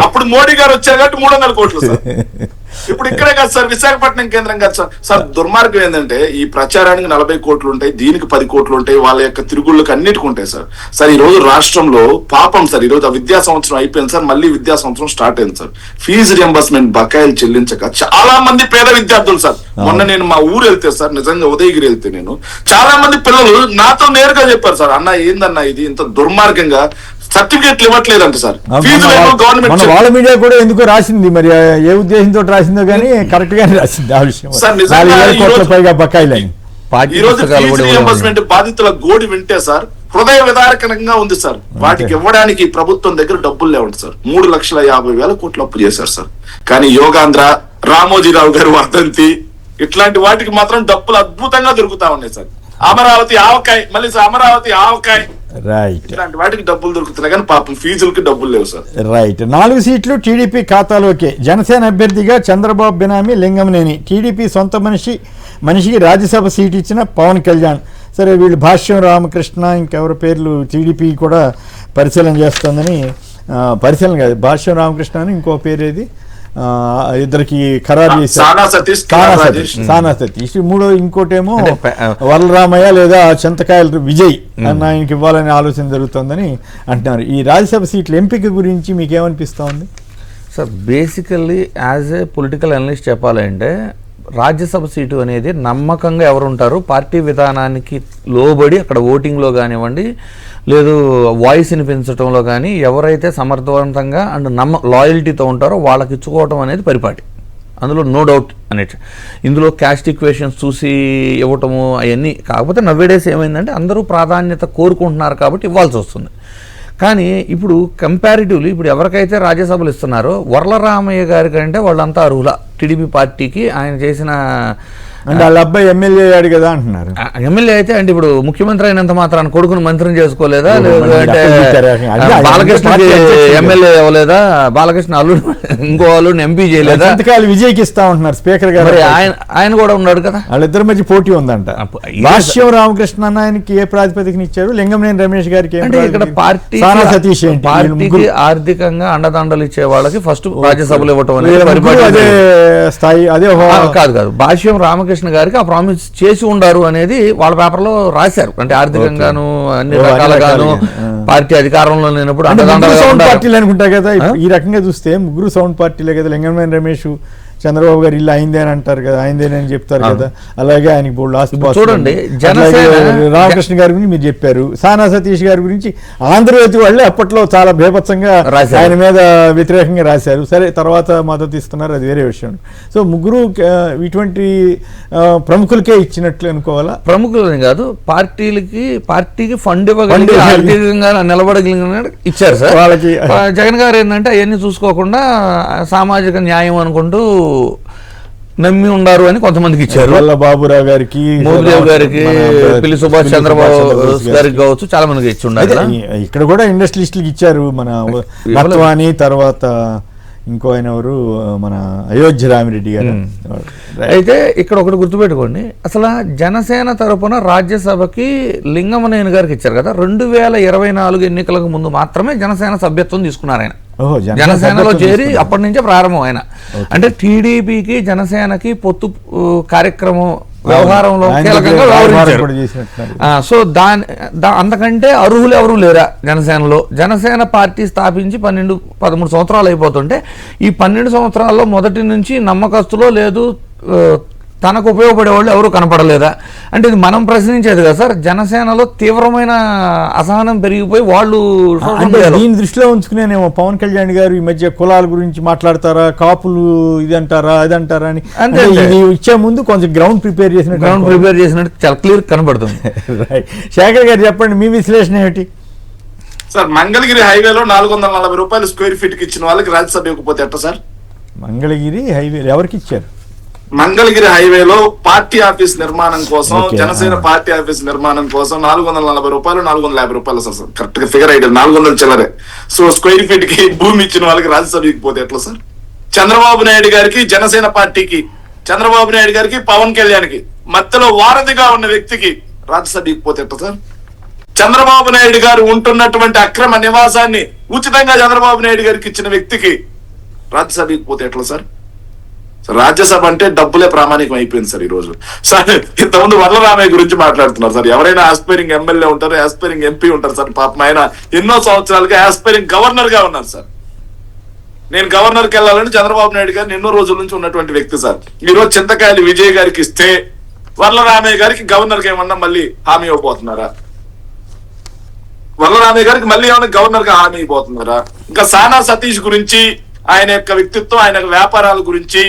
అప్పుడు మోడీ గారు వచ్చారు కాబట్టి 300 కోట్లు సార్. ఇప్పుడు ఇక్కడే కాదు సార్, విశాఖపట్నం కేంద్రం కాదు సార్. సార్ దుర్మార్గం ఏంటంటే ఈ ప్రచారానికి 40 కోట్లు ఉంటాయి, దీనికి 10 కోట్లు ఉంటాయి, వాళ్ళ యొక్క తిరుగుళ్ళకి అన్నిటికీ ఉంటాయి సార్. సార్ ఈ రోజు రాష్ట్రంలో పాపం సార్, ఈ రోజు ఆ విద్యా సంవత్సరం అయిపోయింది సార్, మళ్ళీ విద్యా సంవత్సరం స్టార్ట్ అయింది సార్. ఫీజు రియంబర్స్మెంట్ బకాయిలు చెల్లించక చాలా మంది పేద విద్యార్థులు సార్, మొన్న నేను మా ఊరు వెళ్తే సార్, నిజంగా ఉదయగిరి వెళ్తే నేను చాలా మంది పిల్లలు నాతో నేరుగా చెప్పారు సార్, అన్న ఏందన్నా ఇది ఇంత దుర్మార్గంగా సర్టిఫికేట్లు ఇవ్వట్లేదంట సార్. గవర్నమెంట్ వాళ్ళ మీడియా కూడా ఎందుకో రాసింది, మరి ఏ ఉద్దేశంతో రాసిందో కానీ కరెక్ట్ గానే రాసింది ఆ విషయం. పైగా బకాయిలని ఈ రోజు ఫీజు రియంబర్స్మెంట్ బాధితుల గోడి వింటే సార్ హృదయ విదారకరంగా ఉంది సార్. వాటికి ఇవ్వడానికి ప్రభుత్వం దగ్గర డబ్బులు లేవండి సార్. 3,50,000 కోట్లు అప్పు చేశారు సార్. కానీ యోగాంధ్ర, రామోజీరావు గారు వర్ధంతి ఇట్లాంటి వాటికి మాత్రం డబ్బులు అద్భుతంగా దొరుకుతా ఉన్నాయి సార్. అమరావతి ఆవకాయ, మళ్ళీ అమరావతి ఆవకాయ, రైట్, ఇలాంటి వాటికి డబ్బులు దొరుకుతున్నాయి కానీ పాపం ఫీజులకి డబ్బులు లేవు సార్. రైట్. 4 సీట్లు టీడీపీ ఖాతాలోకే. జనసేన అభ్యర్థిగా చంద్రబాబు బినామీ లింగంనేని. టీడీపీ సొంత మనిషికి రాజ్యసభ సీటు ఇచ్చిన పవన్ కళ్యాణ్. సరే, వీళ్ళు భాష్యం రామకృష్ణ ఇంకెవరి పేర్లు టీడీపీ కూడా పరిశీలన చేస్తుందని, పరిశీలన కాదు, భాష్యం రామకృష్ణ అని ఇంకో పేరు ఏది, ఇద్దరికి ఖరారు చేశారు, సానా సతీష్. మూడో ఇంకోటేమో వరలరామయ్య లేదా చింతకాయల విజయ్ అన్న ఆయనకి ఇవ్వాలనే ఆలోచన జరుగుతుందని అంటున్నారు. ఈ రాజ్యసభ సీట్ల ఎంపిక గురించి మీకు ఏమనిపిస్తూ ఉంది sir? Basically as a political analyst చెప్పాలంటే రాజ్యసభ సీటు అనేది నమ్మకంగా ఎవరు ఉంటారు, పార్టీ విధానానికి లోబడి అక్కడ ఓటింగ్లో కానివ్వండి, లేదు వాయిస్ని పెంచడంలో కానీ ఎవరైతే సమర్థవంతంగా అండ్ లాయల్టీతో ఉంటారో వాళ్ళకి ఇచ్చుకోవటం అనేది పరిపాటి, అందులో నో డౌట్ అనేది. ఇందులో క్యాస్ట్ ఈక్వేషన్స్ చూసి ఇవ్వటము అవన్నీ కాకపోతే నవ్వేడేస్ ఏమైందంటే అందరూ ప్రాధాన్యత కోరుకుంటున్నారు కాబట్టి ఇవ్వాల్సి వస్తుంది. కానీ ఇప్పుడు కంపారిటివ్లీ ఇప్పుడు ఎవరికైతే రాజ్యసభలు ఇస్తున్నారో వరలరామయ్య గారి కంటే వాళ్ళంతా అర్హుల టీడీపీ పార్టీకి. ఆయన చేసిన అంటే వాళ్ళ అబ్బాయి ఎమ్మెల్యే అయ్యాడు కదా అంటున్నారు. ఎమ్మెల్యే అయితే అంటే ఇప్పుడు ముఖ్యమంత్రి అయినంత మాత్రాన్ని కొడుకుని మంత్రిని చేసుకోలేదా, లేదంటే బాలకృష్ణ ఎమ్మెల్యే అవ్వలేదా, బాలకృష్ణ అల్లుడు ఇంకో అల్లుడిని ఎంపీ చేయలేదా, విజయ్కి ఇస్తా ఉంటున్నారు స్పీకర్ గారు, ఆయన కూడా ఉన్నాడు కదా. వాళ్ళిద్దరి మధ్య పోటీ ఉందంట. భాష్యం రామకృష్ణ ఆయనకి ఏ ప్రాతిపదికన ఇచ్చారు, లింగంనేని రమేష్ గారికి అంటే ఇక్కడ పార్టీ పార్టీకి ఆర్థికంగా అండదండలు ఇచ్చే వాళ్ళకి ఫస్ట్ రాజ్యసభలు ఇవ్వటం అనేది అదే స్థాయి, అదే కాదు. భాష్యం రామకృష్ణ గారికి ఆ ప్రామిస్ చేసి ఉండారు అనేది వాళ్ళ పేపర్లో రాశారు. అంటే ఆర్థికంగాను అన్ని రకాలుగాను పార్టీ అధికారంలో లేనప్పుడు పార్టీలు అనుకుంటా కదా. ఈ రకంగా చూస్తే ముగ్గురు సౌండ్ పార్టీలే కదా, లింగంనేని రమేష్ చంద్రబాబు గారు ఇల్లు అయిందే అని అంటారు కదా, అయిందేనని చెప్తారు కదా, అలాగే ఆయనకి బోల్డ్ ఆస్తిపాస్తులు. చూడండి, అట్లాగే రామకృష్ణ గారి గురించి మీరు చెప్పారు, సానా సతీష్ గారి గురించి ఆంధ్రజ్యోతి వాళ్ళే అప్పట్లో చాలా బేభత్సంగా ఆయన మీద వ్యతిరేకంగా రాశారు. సరే, తర్వాత మద్దతు ఇస్తున్నారు, అది వేరే విషయం. సో ముగ్గురు ఇటువంటి ప్రముఖులకే ఇచ్చినట్లు అనుకోవాలా? ప్రముఖులని కాదు, పార్టీకి ఫండ్ ఇవ్వగలిగి ఆర్థికంగా నిలబడగలిగిన ఇచ్చారు సార్ వాళ్ళకి. జగన్ గారు ఏంటంటే అవన్నీ చూసుకోకుండా సామాజిక న్యాయం అనుకుంటూ నమ్మి ఉండారు అని కొంతమందికి ఇచ్చారు. బాబురావు గారికి, మోదీదేవ్ గారికి, పిల్లి సుభాష్ చంద్రబాబు గారికి కావచ్చు, చాలా మందికి ఇచ్చి ఉండాలి. ఇక్కడ కూడా ఇండస్ట్రియలిస్టులకు ఇచ్చారు. మన మత్వాని, తర్వాత ఇంకో ఆయన ఎవరు, మన అయోధ్య రామిరెడ్డి గారు. అయితే ఇక్కడ ఒకటి గుర్తుపెట్టుకోండి, అసలు జనసేన తరపున రాజ్యసభకి లింగమనేని గారికి ఇచ్చారు కదా, 2024 ఎన్నికలకు ముందు మాత్రమే జనసేన సభ్యత్వం తీసుకున్నారు ఆయన. జనసేనలో చేరి అప్పటి నుంచే ప్రారంభం ఆయన. అంటే టీడీపీకి జనసేనకి పొత్తు కార్యక్రమం వ్యవహారంలో కీలకంగా వ్యవహరించారు. సో అంతకంటే అర్హులు ఎవరు లేరా జనసేనలో? జనసేన పార్టీ స్థాపించి 12-13 సంవత్సరాలు అయిపోతుంటే ఈ 12 సంవత్సరాల్లో మొదటి నుంచి నమ్మకస్తులో లేదు తనకు ఉపయోగపడే వాళ్ళు ఎవరు కనపడలేదా అంటే ఇది మనం ప్రశ్నించేది కదా సార్. జనసేనలో తీవ్రమైన అసహనం పెరిగిపోయి వాళ్ళు దీని దృష్టిలో ఉంచుకునేనేమో పవన్ కళ్యాణ్ గారు ఈ మధ్య కులాల గురించి మాట్లాడతారా, కాపులు ఇదంటారా అదంటారా అని, అంటే ఇది ఇచ్చే ముందు కొంచెం గ్రౌండ్ ప్రిపేర్ చేసినట్టు చాలా క్లియర్ కనబడుతుంది. శేఖర్ గారు చెప్పండి, మీ విశ్లేషణ ఏమిటి? సార్, మంగళగిరి హైవేలో 440 రూపాయలు స్క్వేర్ ఫీట్ కి ఇచ్చిన వాళ్ళకి రాజ్యసభ ఇవ్వకపోతే ఎట్ట సార్? మంగళగిరి హైవే ఎవరికి ఇచ్చారు? మంగళగిరి హైవేలో పార్టీ ఆఫీస్ నిర్మాణం కోసం, జనసేన పార్టీ ఆఫీస్ నిర్మాణం కోసం 440 రూపాయలు, 450 రూపాయలు సార్, కరెక్ట్ గా ఫిగర్ అయితే 400 చిల్లరే. సో స్క్వేర్ ఫీట్ కి భూమి ఇచ్చిన వాళ్ళకి రాజ్యసభ ఇవ్వకపోతే ఎట్లా సార్? చంద్రబాబు నాయుడు గారికి, జనసేన పార్టీకి, చంద్రబాబు నాయుడు గారికి, పవన్ కళ్యాణ్ కి మధ్యలో వారధిగా ఉన్న వ్యక్తికి రాజ్యసభ ఇవ్వకపోతే ఎట్లా సార్? చంద్రబాబు నాయుడు గారు ఉంటున్నటువంటి అక్రమ నివాసాన్ని ఉచితంగా చంద్రబాబు నాయుడు గారికి ఇచ్చిన వ్యక్తికి రాజ్యసభ ఇవ్వకపోతే ఎట్లా సార్? రాజ్యసభ అంటే డబ్బులే ప్రామాణికం అయిపోయింది సార్ ఈ రోజు. సార్, ఇంతకుముందు వరలరామయ్య గురించి మాట్లాడుతున్నారు సార్. ఎవరైనా ఆస్పైరింగ్ ఎమ్మెల్యే ఉంటారు, ఆస్పైరింగ్ ఎంపీ ఉంటారు సార్. పాపం ఆయన ఎన్నో సంవత్సరాలుగా ఆస్పైరింగ్ గవర్నర్ గా ఉన్నారు సార్. నేను గవర్నర్కి వెళ్ళాలని చంద్రబాబు నాయుడు గారిని ఎన్నో రోజుల నుంచి ఉన్నటువంటి వ్యక్తి సార్. ఈ రోజు చింతకాయలు విజయ్ గారికి ఇస్తే వరలరామయ్య గారికి గవర్నర్ గా ఏమన్నా మళ్ళీ హామీ ఇవ్వబోతున్నారా? వరలరామయ్య గారికి మళ్ళీ ఏమన్నా గవర్నర్ గా హామీ ఇవ్వబోతున్నారా? ఇంకా సానా సతీష్ గురించి, ఆయన యొక్క వ్యక్తిత్వం, ఆయన వ్యాపారాల గురించి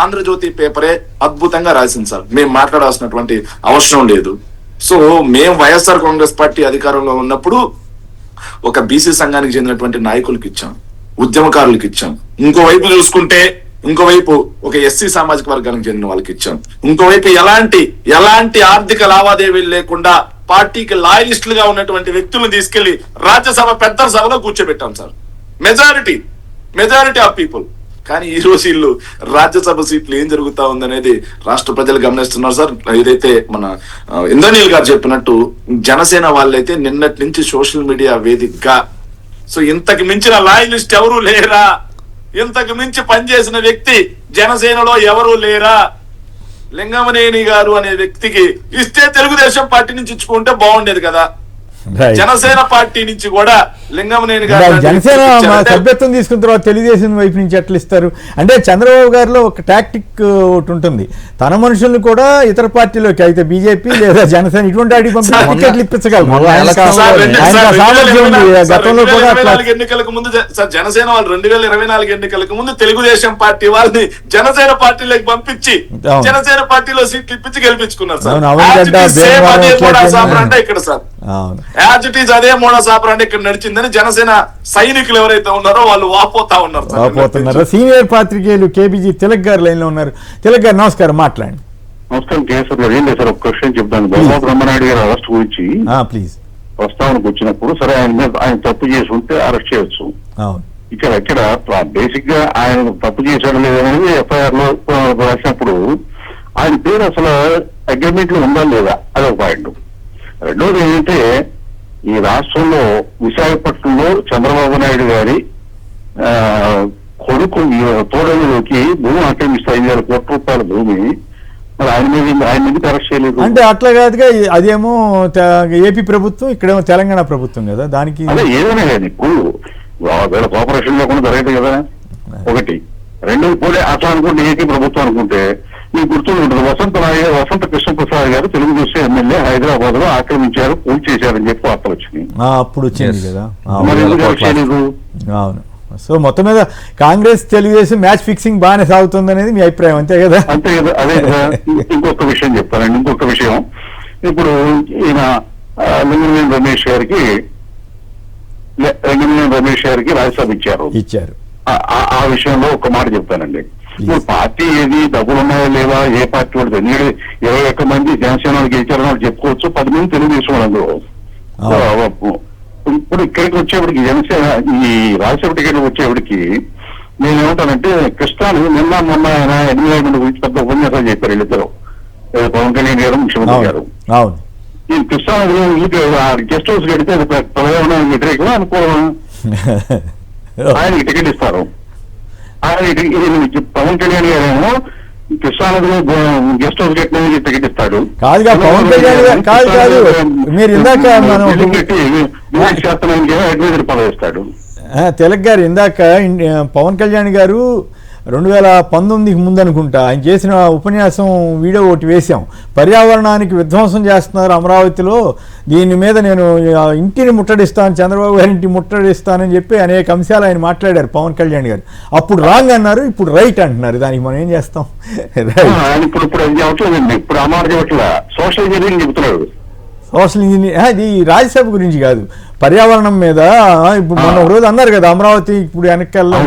ఆంధ్రజ్యోతి పేపరే అద్భుతంగా రాసింది సార్. మేము మాట్లాడాల్సినటువంటి అవసరం లేదు. సో మేము వైఎస్ఆర్ కాంగ్రెస్ పార్టీ అధికారంలో ఉన్నప్పుడు ఒక బీసీ సంఘానికి చెందినటువంటి నాయకులకు ఇచ్చాం, ఉద్యమకారులకు ఇచ్చాం. ఇంకోవైపు చూసుకుంటే ఇంకోవైపు ఒక ఎస్సీ సామాజిక వర్గానికి చెందిన వాళ్ళకి ఇచ్చాం. ఇంకోవైపు ఎలాంటి ఆర్థిక లావాదేవీలు లేకుండా పార్టీకి లాయలిస్టులుగా ఉన్నటువంటి వ్యక్తులను తీసుకెళ్లి రాజ్యసభ పెద్ద సభలో కూర్చోబెట్టాం సార్. Majority of people. కానీ ఈ రోజు వీళ్ళు రాజ్యసభ సీట్లు ఏం జరుగుతా ఉందనేది రాష్ట్ర ప్రజలు గమనిస్తున్నారు సార్. ఏదైతే మన ఇంద్రనీల్ గారు చెప్పినట్టు జనసేన వాళ్ళైతే నిన్నటి నుంచి సోషల్ మీడియా వేదికగా సో ఇంతకు మించిన లాయలిస్ట్ ఎవరూ లేరా, ఇంతకు మించి పనిచేసిన వ్యక్తి జనసేనలో ఎవరూ లేరా, లింగమనేని గారు అనే వ్యక్తికి ఇస్తే తెలుగుదేశం పార్టీ నుంచి ఇచ్చుకుంటే బాగుండేది కదా. జనసేన పార్టీ నుంచి కూడా లింగమనేని గారు జనసేన సభ్యత్వం తీసుకున్న తర్వాత తెలుగుదేశం వైపు నుంచి ఎట్లా ఇస్తారు అంటే చంద్రబాబు గారిలో ఒక టాక్టిక్ ఒకటి ఉంటుంది. తన మనుషుల్ని కూడా ఇతర పార్టీలోకి అయితే బీజేపీ లేదా జనసేన ఇటువంటి వాటికి పంపి టికెట్లు ఇప్పించగలరు. ఎన్నికలకు ముందు జనసేన వాళ్ళు 2024 ఎన్నికలకు ముందు తెలుగుదేశం పార్టీ వాళ్ళని జనసేన పార్టీలోకి పంపించి జనసేన పార్టీలో సీట్లు ఇప్పించి గెలిపించుకున్నారు సార్. అంటే ఇక్కడ సార్ యాజ్ ఇట్ ఈజ్ అదే మోడా సాపర్ అంటే ఇక్కడ నడిచిందని జనసేన సైనికులు ఎవరైతే ఉన్నారో వాళ్ళు వాపోతా ఉన్నారు. సీనియర్ పాత్రికేయులు కేబీజీ తిలక్ గారు లైన్ లో ఉన్నారు. తిలక్ గారు నమస్కారం, మాట్లాడండి. నమస్కారం కేసీఆర్ గారు. ఏం లేదు సార్, ఒక క్వశ్చన్ చెప్తాను. బొమ్మ బ్రహ్మనాయుడు గారి అరెస్ట్ గురించి ప్లీజ్ ప్రస్తావనకు వచ్చినప్పుడు సరే ఆయన తప్పు చేసి ఉంటే అరెస్ట్ చేయొచ్చు. ఇక్కడ బేసిక్ గా ఆయన తప్పు చేశాడు లేదనేది ఎఫ్ఐఆర్ లో రాసినప్పుడు ఆయన పేరు అసలు అగ్రిమెంట్ లో ఉందా లేదా అదొక పాయింట్. రెండోది ఏంటంటే ఈ రాష్ట్రంలో విశాఖపట్నంలో చంద్రబాబు నాయుడు గారి కొడుకు తోడలోకి భూమి ఆక్రమిస్తే 5,000 కోట్ల రూపాయల భూమి, మరి ఆయన మీద అరెస్ట్ చేయలేదు అంటే అట్లా కాదుగా. అదేమో ఏపీ ప్రభుత్వం, ఇక్కడేమో తెలంగాణ ప్రభుత్వం కదా, దానికి అదే ఏదైనా కానీ ఇప్పుడు వీళ్ళ కోఆపరేషన్ లేకుండా జరగదు కదా ఒకటి. రెండోది పోలే అట్లా అనుకుంటే ఏపీ ప్రభుత్వం అనుకుంటే మీకు గుర్తుంటుంది వసంత కృష్ణప్రసాద్ గారు తెలుగుదేశం ఎమ్మెల్యే హైదరాబాద్ లో ఆక్రమించారు, పూజ చేశారని చెప్పి వార్తలు వచ్చినాయి. అప్పుడు వచ్చింది కదా. మరి ఎందుకు చేయలేదు? అవును. సో మొత్తం మీద కాంగ్రెస్ తెలుగుదేశం మ్యాచ్ ఫిక్సింగ్ బాగానే సాగుతుంది అనేది మీ అభిప్రాయం, అంతే కదా? అంతే కదా, అదే కదా. ఇంకొక విషయం చెప్తానండి, ఇంకొక విషయం. ఇప్పుడు ఈయన లింగంనేని రమేష్ గారికి రాజ్యసభ ఇచ్చారు. ఆ విషయంలో ఒక మాట చెప్తానండి. ఇప్పుడు పార్టీ ఏది, డబ్బులు ఉన్నాయా లేవా, ఏ పార్టీ వాడు 21 మంది జనసేన వాళ్ళు గెలిచారని వాళ్ళు చెప్పుకోవచ్చు, 10 మంది తెలుగుదేశం వాళ్ళందరూ. ఇప్పుడు ఇక్కడికి వచ్చేప్పటికి జనసేన ఈ రాజ్యసభ టికెట్ వచ్చేప్పటికి నేనేమంటానంటే కృష్ణాలు మొన్న ఆయన ఎన్విరాన్మెంట్ గురించి పెద్ద ఉపన్యాసాలు చెప్పారు వీళ్ళిద్దరు, పవన్ కళ్యాణ్ గారు, ముఖ్యమంత్రి గారు. ఈ కృష్ణానదిలో గెస్ట్ హౌస్ కడితే అది పర్యావరణానికి వ్యతిరేకం అనుకోవడం, ఆయనకి టికెట్ ఇస్తారు. పవన్ కళ్యాణ్ గారేమో కృష్ణానదిలో గెస్ట్ హౌస్ కట్టిన టికెట్ ఇస్తాడు. కాదుగా పవన్ కళ్యాణ్ కాదు మీరు ఇందాక మనం అడ్వైజర్ పదవి ఇస్తాడు. తిలక్ గారు ఇందాక పవన్ కళ్యాణ్ గారు 2019కి ముందు అనుకుంటా ఆయన చేసిన ఉపన్యాసం వీడియో ఒకటి వేశాం. పర్యావరణానికి విధ్వంసం చేస్తున్నారు అమరావతిలో, దీని మీద నేను ఇంటిని ముట్టడిస్తాను, చంద్రబాబు గారి ఇంటిని ముట్టడిస్తానని చెప్పి అనేక అంశాలు ఆయన మాట్లాడారు పవన్ కళ్యాణ్ గారు. అప్పుడు రాంగ్ అన్నారు, ఇప్పుడు రైట్ అంటున్నారు. దానికి మనం ఏం చేస్తాం? ఇప్పుడు సోషల్ ఇంజనీరింగ్ చెబుతున్నాడు. సోషల్ ఇంజనీరింగ్ అది రాజ్యసభ గురించి కాదు, పర్యావరణం మీద. ఇప్పుడు మొన్న ఒక రోజు అన్నారు కదా అమరావతి ఇప్పుడు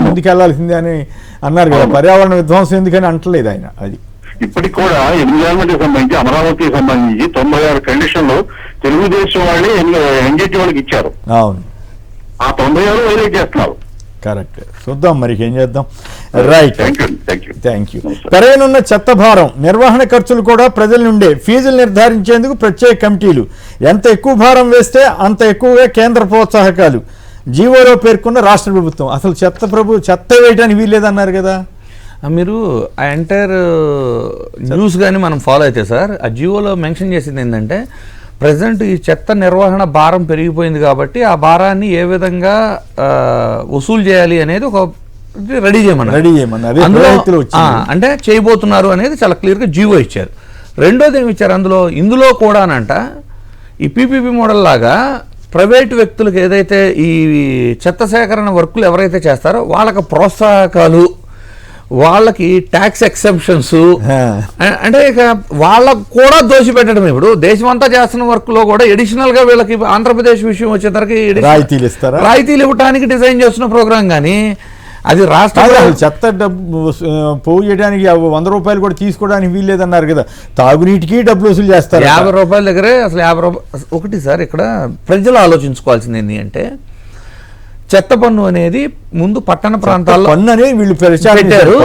ముందుకెళ్లాల్సిందే అని అన్నారు కదా, పర్యావరణ విధ్వంసం ఎందుకని అంటలేదు ఆయన. అది ఇప్పటికి కూడా ఎన్విరాన్మెంట్ కి సంబంధించి అమరావతికి సంబంధించి 96 కండిషన్లు తెలుగుదేశం వాళ్ళే ఎన్జిటి వాళ్ళకి ఇచ్చారు. అవును, ఆ 96 వైలేట్ చేస్తున్నారు. కరెక్ట్. చూద్దాం మరి ఏం చేద్దాం. Right, thank you. పెరగనున్న చెత్త భారం, నిర్వహణ ఖర్చులు కూడా ప్రజల నుండే. ఫీజులు నిర్ధారించేందుకు ప్రత్యేక కమిటీలు. ఎంత ఎక్కువ భారం వేస్తే అంత ఎక్కువగా కేంద్ర ప్రోత్సాహకాలు. జీవోలో పేర్కొన్న రాష్ట్ర ప్రభుత్వం. అసలు చెత్త వేయడానికి వీల్లేదన్నారు కదా మీరు. ఆ ఎంటైర్ న్యూస్ కానీ మనం ఫాలో అయితే సార్, ఆ జీవోలో మెన్షన్ చేసింది ఏంటంటే ప్రజెంట్ ఈ చెత్త నిర్వహణ భారం పెరిగిపోయింది కాబట్టి ఆ భారాన్ని ఏ విధంగా వసూలు చేయాలి అనేది ఒక రెడీ చేయమన్నారు. అంటే చేయబోతున్నారు అనేది చాలా క్లియర్గా జీవో ఇచ్చారు. రెండోది ఏమి ఇచ్చారు ఇందులో కూడానంట ఈ పీపీపీ మోడల్ లాగా ప్రైవేట్ వ్యక్తులకు ఏదైతే ఈ చెత్త సేకరణ వర్కులు ఎవరైతే చేస్తారో వాళ్ళకి ప్రోత్సాహకాలు, వాళ్ళకి ట్యాక్స్ ఎక్సెప్షన్స్, అంటే ఇక వాళ్ళకు కూడా దోషిపెట్టడం. ఇప్పుడు దేశం అంతా చేస్తున్న వర్క్ లో కూడా అడిషనల్ గా వీళ్ళకి ఆంధ్రప్రదేశ్ విషయం వచ్చేసరికి రాయితీలు ఇవ్వడానికి డిజైన్ చేస్తున్న ప్రోగ్రామ్. కానీ అది రాష్ట్ర చెత్త డబ్బు పోగు చేయడానికి 100 రూపాయలు కూడా తీసుకోవడానికి వీల్లేదన్నారు కదా. తాగునీటికి డబ్బులు వసూలు చేస్తారు. 50 రూపాయల దగ్గరే అసలు 50 రూపాయలు. ఒకటి సార్, ఇక్కడ ప్రజలు ఆలోచించుకోవాల్సింది ఏంటి అంటే చెత్త పన్ను అనేది ముందు పట్టణ ప్రాంతాల్లో పన్ను అనేది వీళ్ళు పెట్టారు,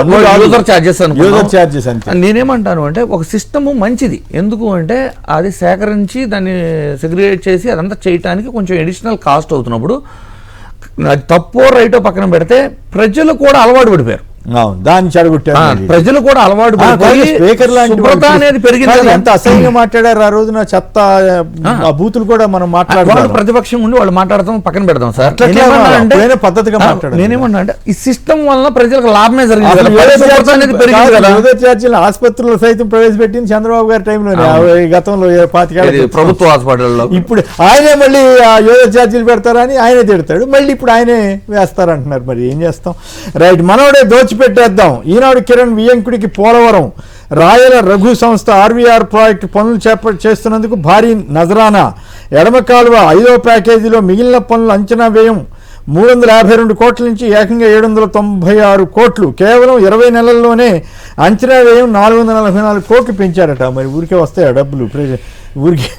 యూజర్ ఛార్జెస్ అంటే. నేనేమంటాను అంటే ఒక సిస్టమ్ మంచిది. ఎందుకు అంటే అది సేకరించి దాన్ని సెగ్రిగేట్ చేసి అదంతా చేయడానికి కొంచెం అడిషనల్ కాస్ట్ అవుతున్నప్పుడు తప్పో రైటో పక్కన పెడితే ప్రజలు కూడా అలవాటు పడిపోయారు. దాన్ని చెడగొట్టారు. ప్రజలు కూడా అలవాటు పడిపోయి శుభ్రత అనేది పెరిగింది. ఎంత అసహ్యంగా మాట్లాడారు ఆ రోజున. చెత్త బూతులు కూడా మనం మాట్లాడాలి. ప్రతిపక్షం ఉండి వాళ్ళు మాట్లాడతాం, పక్కన పెడతాం సార్. పద్ధతిగా మాట్లాడారు. నేనేమన్నా అంటే ఈ సిస్టమ్ వలన ప్రజలకు లాభమే జరిగింది. ఆసుపత్రుల్లో సైతం ప్రవేశపెట్టింది చంద్రబాబు గారి టైంలోనే, గతంలో 25 ప్రభుత్వ హాస్పిటల్లో. ఇప్పుడు ఆయనే మళ్ళీ యోగా ఛార్జీలు పెడతారని ఆయనే తిడతాడు, మళ్ళీ ఇప్పుడు ఆయనే వేస్తారంటున్నారు. మరి ఏం చేస్తాం? రైట్, మనోడే పెట్టేద్దాం. ఈనాడు కిరణ్ వియంకుడికి పోలవరం. రాయల రఘు సంస్థ ఆర్వీఆర్ ప్రాజెక్టు పనులు చేస్తున్నందుకు భారీ నజరానా. ఎడమ కాలువ 5వ ప్యాకేజీలో మిగిలిన పనుల అంచనా వ్యయం 352 కోట్ల నుంచి ఏకంగా 796 కోట్లు. కేవలం 20 నెలల్లోనే అంచనా వ్యయం 444 కోట్లు పెంచారట. మరి ఊరికే వస్తాయా డబ్బులు? ఊరికి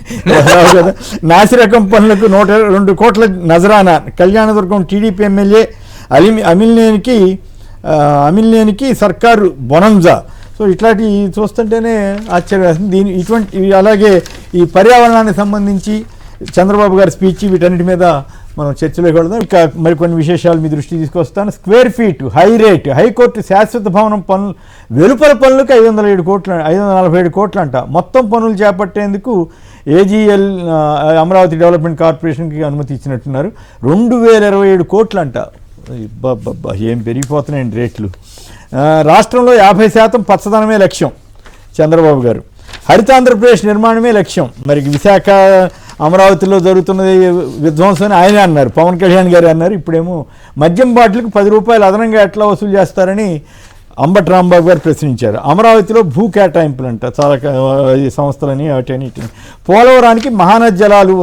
కదా. నాసిరకం పనులకు 102 కోట్ల నజరానా. కళ్యాణదుర్గం టీడీపీ ఎమ్మెల్యే అమిల్నేనికి సర్కారు బొనంజా. సో ఇట్లాంటి చూస్తుంటేనే ఆశ్చర్యం. అలాగే ఈ పర్యావరణానికి సంబంధించి చంద్రబాబు గారి స్పీచ్, వీటన్నిటి మీద మనం చర్చలోకి వెళ్దాం. ఇంకా మరికొన్ని విశేషాలు మీ దృష్టికి తీసుకొస్తాను. Square feet high rate. High court శాశ్వత భవనం పనులు వెలుపల పనులకు 547 కోట్లు అంట. మొత్తం పనులు చేపట్టేందుకు ఏజీఎల్ అమరావతి డెవలప్మెంట్ కార్పొరేషన్కి అనుమతి ఇచ్చినట్టున్నారు. 2027 కోట్లు అంట. ఏం పెరిగిపోతున్నాయండి రేట్లు. రాష్ట్రంలో 50% పచ్చదనమే లక్ష్యం చంద్రబాబు గారు. హరితాంధ్రప్రదేశ్ నిర్మాణమే లక్ష్యం. మరి విశాఖ అమరావతిలో జరుగుతున్నది విధ్వంసం అని ఆయనే అన్నారు, పవన్ కళ్యాణ్ గారు అన్నారు. ఇప్పుడేమో మద్యం బాటిల్కి 10 రూపాయలు అదనంగా ఎట్లా వసూలు చేస్తారని అంబటి రాంబాబు గారు ప్రశ్నించారు. అమరావతిలో భూ కేటాయింపులంట చాలా సంస్థలని అటని ఇటు. పోలవరానికి మహానది జలాలు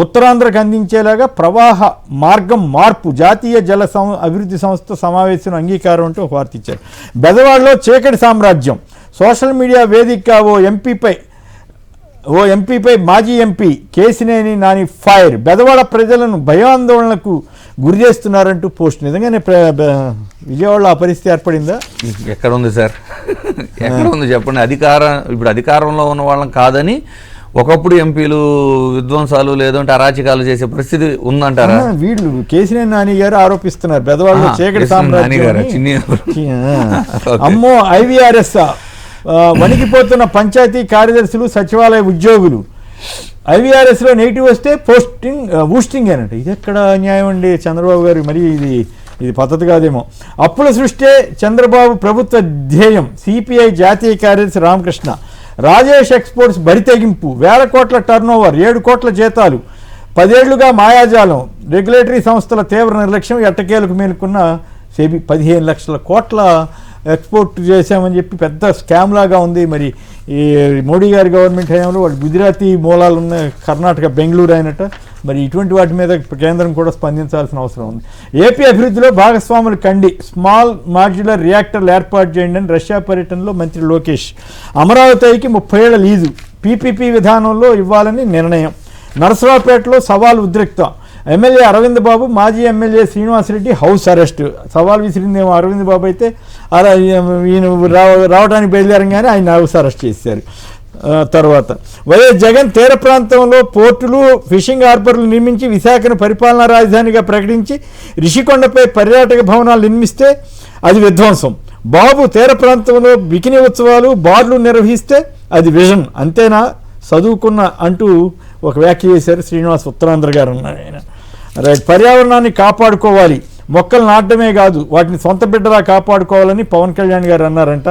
ఉత్తరాంధ్రకు అందించేలాగా ప్రవాహ మార్గం మార్పు జాతీయ జల అభివృద్ధి సంస్థ సమావేశం అంగీకారం అంటూ ఒక వార్త ఇచ్చారు. బెజవాడలో చీకటి సామ్రాజ్యం. సోషల్ మీడియా వేదికగా ఓ ఎంపీపై మాజీ ఎంపీ కేసినేని నాని ఫైర్. బెజవాడ ప్రజలను భయాందోళనకు గురి చేస్తున్నారంటూ పోస్ట్. నిజంగానే విజయవాడలో ఆ పరిస్థితి ఏర్పడిందా? ఎక్కడ ఉంది సార్, ఎక్కడ ఉంది చెప్పండి. ఇప్పుడు అధికారంలో ఉన్న వాళ్ళం కాదని ఒకప్పుడు ఎంపీలు విధ్వంసాలు లేదంటే అరాచకాలు చేసే పరిస్థితి ఉందంటారా? వీళ్ళు కేసినేని నాని గారు ఆరోపిస్తున్నారు బెజవాడలో చీకటి సామ్రాజ్యం. అమ్మో IVRS వణికిపోతున్న పంచాయతీ కార్యదర్శులు సచివాలయ ఉద్యోగులు. IVRSలో నెగిటివ్ వస్తే బూస్టింగ్ అనంట. ఇది ఎక్కడ న్యాయం అండి చంద్రబాబు గారు? మరి ఇది పద్ధతి కాదేమో. అప్పుల సృష్టే చంద్రబాబు ప్రభుత్వ ధ్యేయం. CPI జాతీయ కార్యదర్శి రామకృష్ణ. రాజేష్ ఎక్స్పోర్ట్స్ బరితెగింపు. 1000 కోట్ల టర్నోవర్, 7 కోట్ల జీతాలు. 10 ఏళ్లుగా మాయాజాలం. రెగ్యులేటరీ సంస్థల తీవ్ర నిర్లక్ష్యం. ఎట్టకేలకు మేలుకున్న సెబీ 15 లక్షల కోట్ల ఎక్స్పోర్ట్ చేశామని చెప్పి పెద్ద స్కామ్ లాగా ఉంది. మరి ఈ మోడీ గారి గవర్నమెంట్ హయాంలో వాళ్ళు గుజరాతీ మూలాలు ఉన్న కర్ణాటక బెంగళూరు అయినట్ట. మరి ఇటువంటి వాటి మీద కేంద్రం కూడా స్పందించాల్సిన అవసరం ఉంది. ఏపీ అభివృద్ధిలో భాగస్వాములు కండి. స్మాల్ మాడ్యులర్ రియాక్టర్లు ఏర్పాటు చేయండి అని రష్యా పర్యటనలో మంత్రి లోకేష్. అమరావతికి 30 ఏళ్ల లీజు PPP విధానంలో ఇవ్వాలని నిర్ణయం. నరసరావుపేటలో సవాల్ ఉద్రిక్తం. ఎమ్మెల్యే అరవింద్ బాబు, మాజీ ఎమ్మెల్యే శ్రీనివాసరెడ్డి హౌస్ అరెస్ట్. సవాల్ విసిరిందేమో అరవింద్ బాబు అయితే అలా ఈయన రావడానికి బయలుదేరంగానే ఆయన హౌస్ అరెస్ట్ చేశారు. తర్వాత వైఎస్ జగన్ తీర ప్రాంతంలో పోర్టులు, ఫిషింగ్ హార్బర్లు నిర్మించి విశాఖను పరిపాలనా రాజధానిగా ప్రకటించి రిషికొండపై పర్యాటక భవనాలు నిర్మిస్తే అది విధ్వంసం. బాబు తీర ప్రాంతంలో బికినీ ఉత్సవాలు, బార్లు నిర్వహిస్తే అది విజన్. అంతేనా చదువుకున్న అంటూ ఒక వ్యాఖ్య చేశారు శ్రీనివాస్ ఉత్తరాంధ్ర గారు ఉన్నారు ఆయన. రైట్. పర్యావరణాన్ని కాపాడుకోవాలి, మొక్కలు నాటడమే కాదు వాటిని సొంత బిడ్డలా కాపాడుకోవాలని పవన్ కళ్యాణ్ గారు అన్నారంట.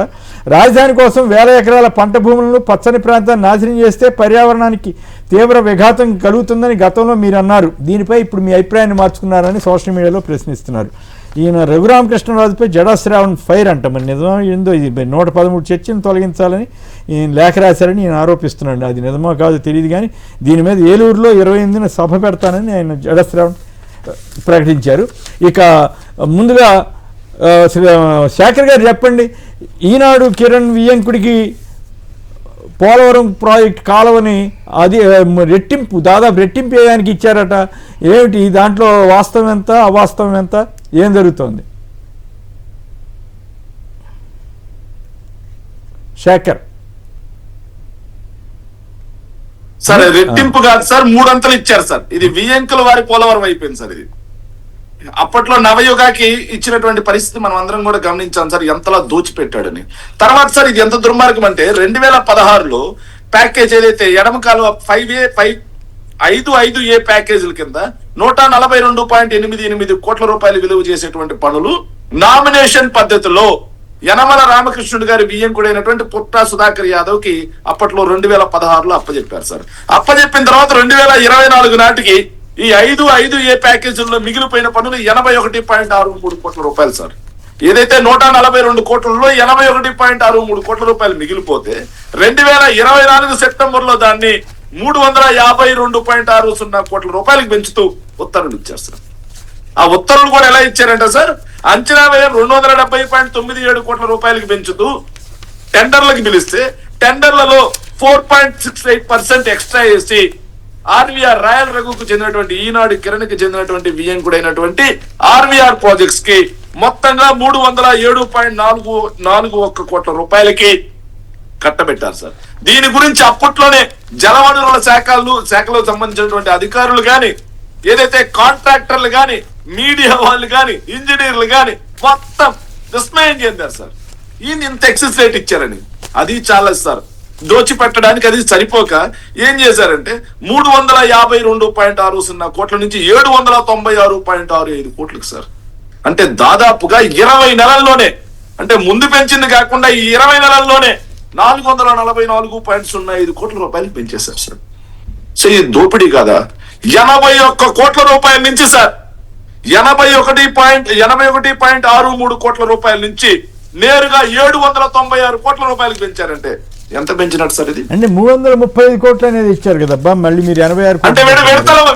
రాజధాని కోసం 1000 ఎకరాల పంట భూములను, పచ్చని ప్రాంతాన్ని నాశనం చేస్తే పర్యావరణానికి తీవ్ర విఘాతం కలుగుతుందని గతంలో మీరు అన్నారు. దీనిపై ఇప్పుడు మీ అభిప్రాయాన్ని మార్చుకున్నారని సోషల్ మీడియాలో ప్రశ్నిస్తున్నారు. ఈయన రఘురామకృష్ణరాజుపై జడశ్రావణ్ ఫైర్ అంట. మరి నిజమో ఏందో ఇది 113 చర్చను తొలగించాలని ఈయన లేఖ రాశారని ఈయన ఆరోపిస్తున్నాడు. అది నిజమో కాదో తెలియదు కానీ దీని మీద ఏలూరులో 28న సభ పెడతానని ఆయన జడశ్రావణ్ ప్రకటించారు. ఇక ముందుగా శేఖర్ గారు చెప్పండి, ఈనాడు కిరణ్ వియ్యంకుడికి పోలవరం ప్రాజెక్ట్ కాలువని అది దాదాపు రెట్టింపు వేయడానికి ఇచ్చారట. ఏమిటి దాంట్లో వాస్తవం ఎంత, అవాస్తవం ఎంత, ఏం జరుగుతోంది? శేఖర్ సార్ రెట్టింపు కాదు సార్, 3 అంతలు ఇచ్చారు సార్. ఇది వియ్యంకుల వారి పోలవరం అయిపోయింది సార్. ఇది అప్పట్లో నవయుగాకి ఇచ్చినటువంటి పరిస్థితి మనం అందరం కూడా గమనించాం సార్, ఎంతలా దోచిపెట్టాడని. తర్వాత సార్ ఇది ఎంత దుర్మార్గం అంటే 2016లో ప్యాకేజ్ ఏదైతే ఎడమ కాలువ 5A ప్యాకేజీల కింద 142.88 కోట్ల రూపాయలు విలువ చేసేటువంటి పనులు నామినేషన్ పద్ధతిలో యనమల రామకృష్ణుడు గారి బియ్యంకుడైనటువంటి పుట్టా సుధాకర్ యాదవ్ కి అప్పట్లో 2016లో అప్పచెప్పారు సార్. అప్పచెప్పిన తర్వాత 2024 నాటికి ఈ 5A ప్యాకేజీల్లో మిగిలిపోయిన పనులు 81.63 కోట్ల రూపాయలు సార్. ఏదైతే 142 కోట్లలో 81.63 కోట్ల రూపాయలు మిగిలిపోతే 2024 సెప్టెంబర్లో దాన్ని 352.60 కోట్ల రూపాయలకు పెంచుతూ ఉత్తర్వులు ఇచ్చారు సార్. ఆ ఉత్తర్వులు కూడా ఎలా ఇచ్చారంటే సార్, అంచనా వ్యయం 270.97 కోట్ల రూపాయలకి పెంచుతూ టెండర్లకు పిలిస్తే టెండర్లలో 4.68% ఎక్స్ట్రా చేసి ఆర్వీఆర్ రాయల్ రఘుకు చెందినటువంటి ఈనాడు కిరణ్ కి చెందినటువంటి వియ్యంకుడైనటువంటి ఆర్వీఆర్ ప్రాజెక్ట్స్ కి మొత్తంగా 307.41 కోట్ల రూపాయలకి కట్టబెట్టారు సార్. దీని గురించి అప్పట్లోనే జలవనరుల శాఖలో సంబంధించినటువంటి అధికారులు గాని, ఏదైతే కాంట్రాక్టర్లు గాని, మీడియా వాళ్ళు గాని, ఇంజనీర్లు గాని మొత్తం విస్మయం చెందారు సార్. ఈయన ఇంత ఎక్సెస్ రేట్ ఇచ్చారని. అది చాలా సార్ దోచిపెట్టడానికి. అది సరిపోక ఏం చేశారంటే 352.60 కోట్ల నుంచి 796.65 కోట్లకు సార్. అంటే దాదాపుగా 20 నెలల్లోనే అంటే ముందు పెంచింది కాకుండా ఈ 20 నెలల్లోనే 444.05 కోట్ల రూపాయలు పెంచేశారు సార్. సో ఇది దోపిడీ కాదా? 81 కోట్ల రూపాయల నుంచి సార్ 81.63 కోట్ల రూపాయల నుంచి నేరుగా 796 కోట్ల రూపాయలకు పెంచారంటే ఎంత పెంచినట్టు సార్ ఇది? అంటే 335 కోట్లు అనేది ఇచ్చారు కదబ్బా, మళ్ళీ మీరు 86 అంటే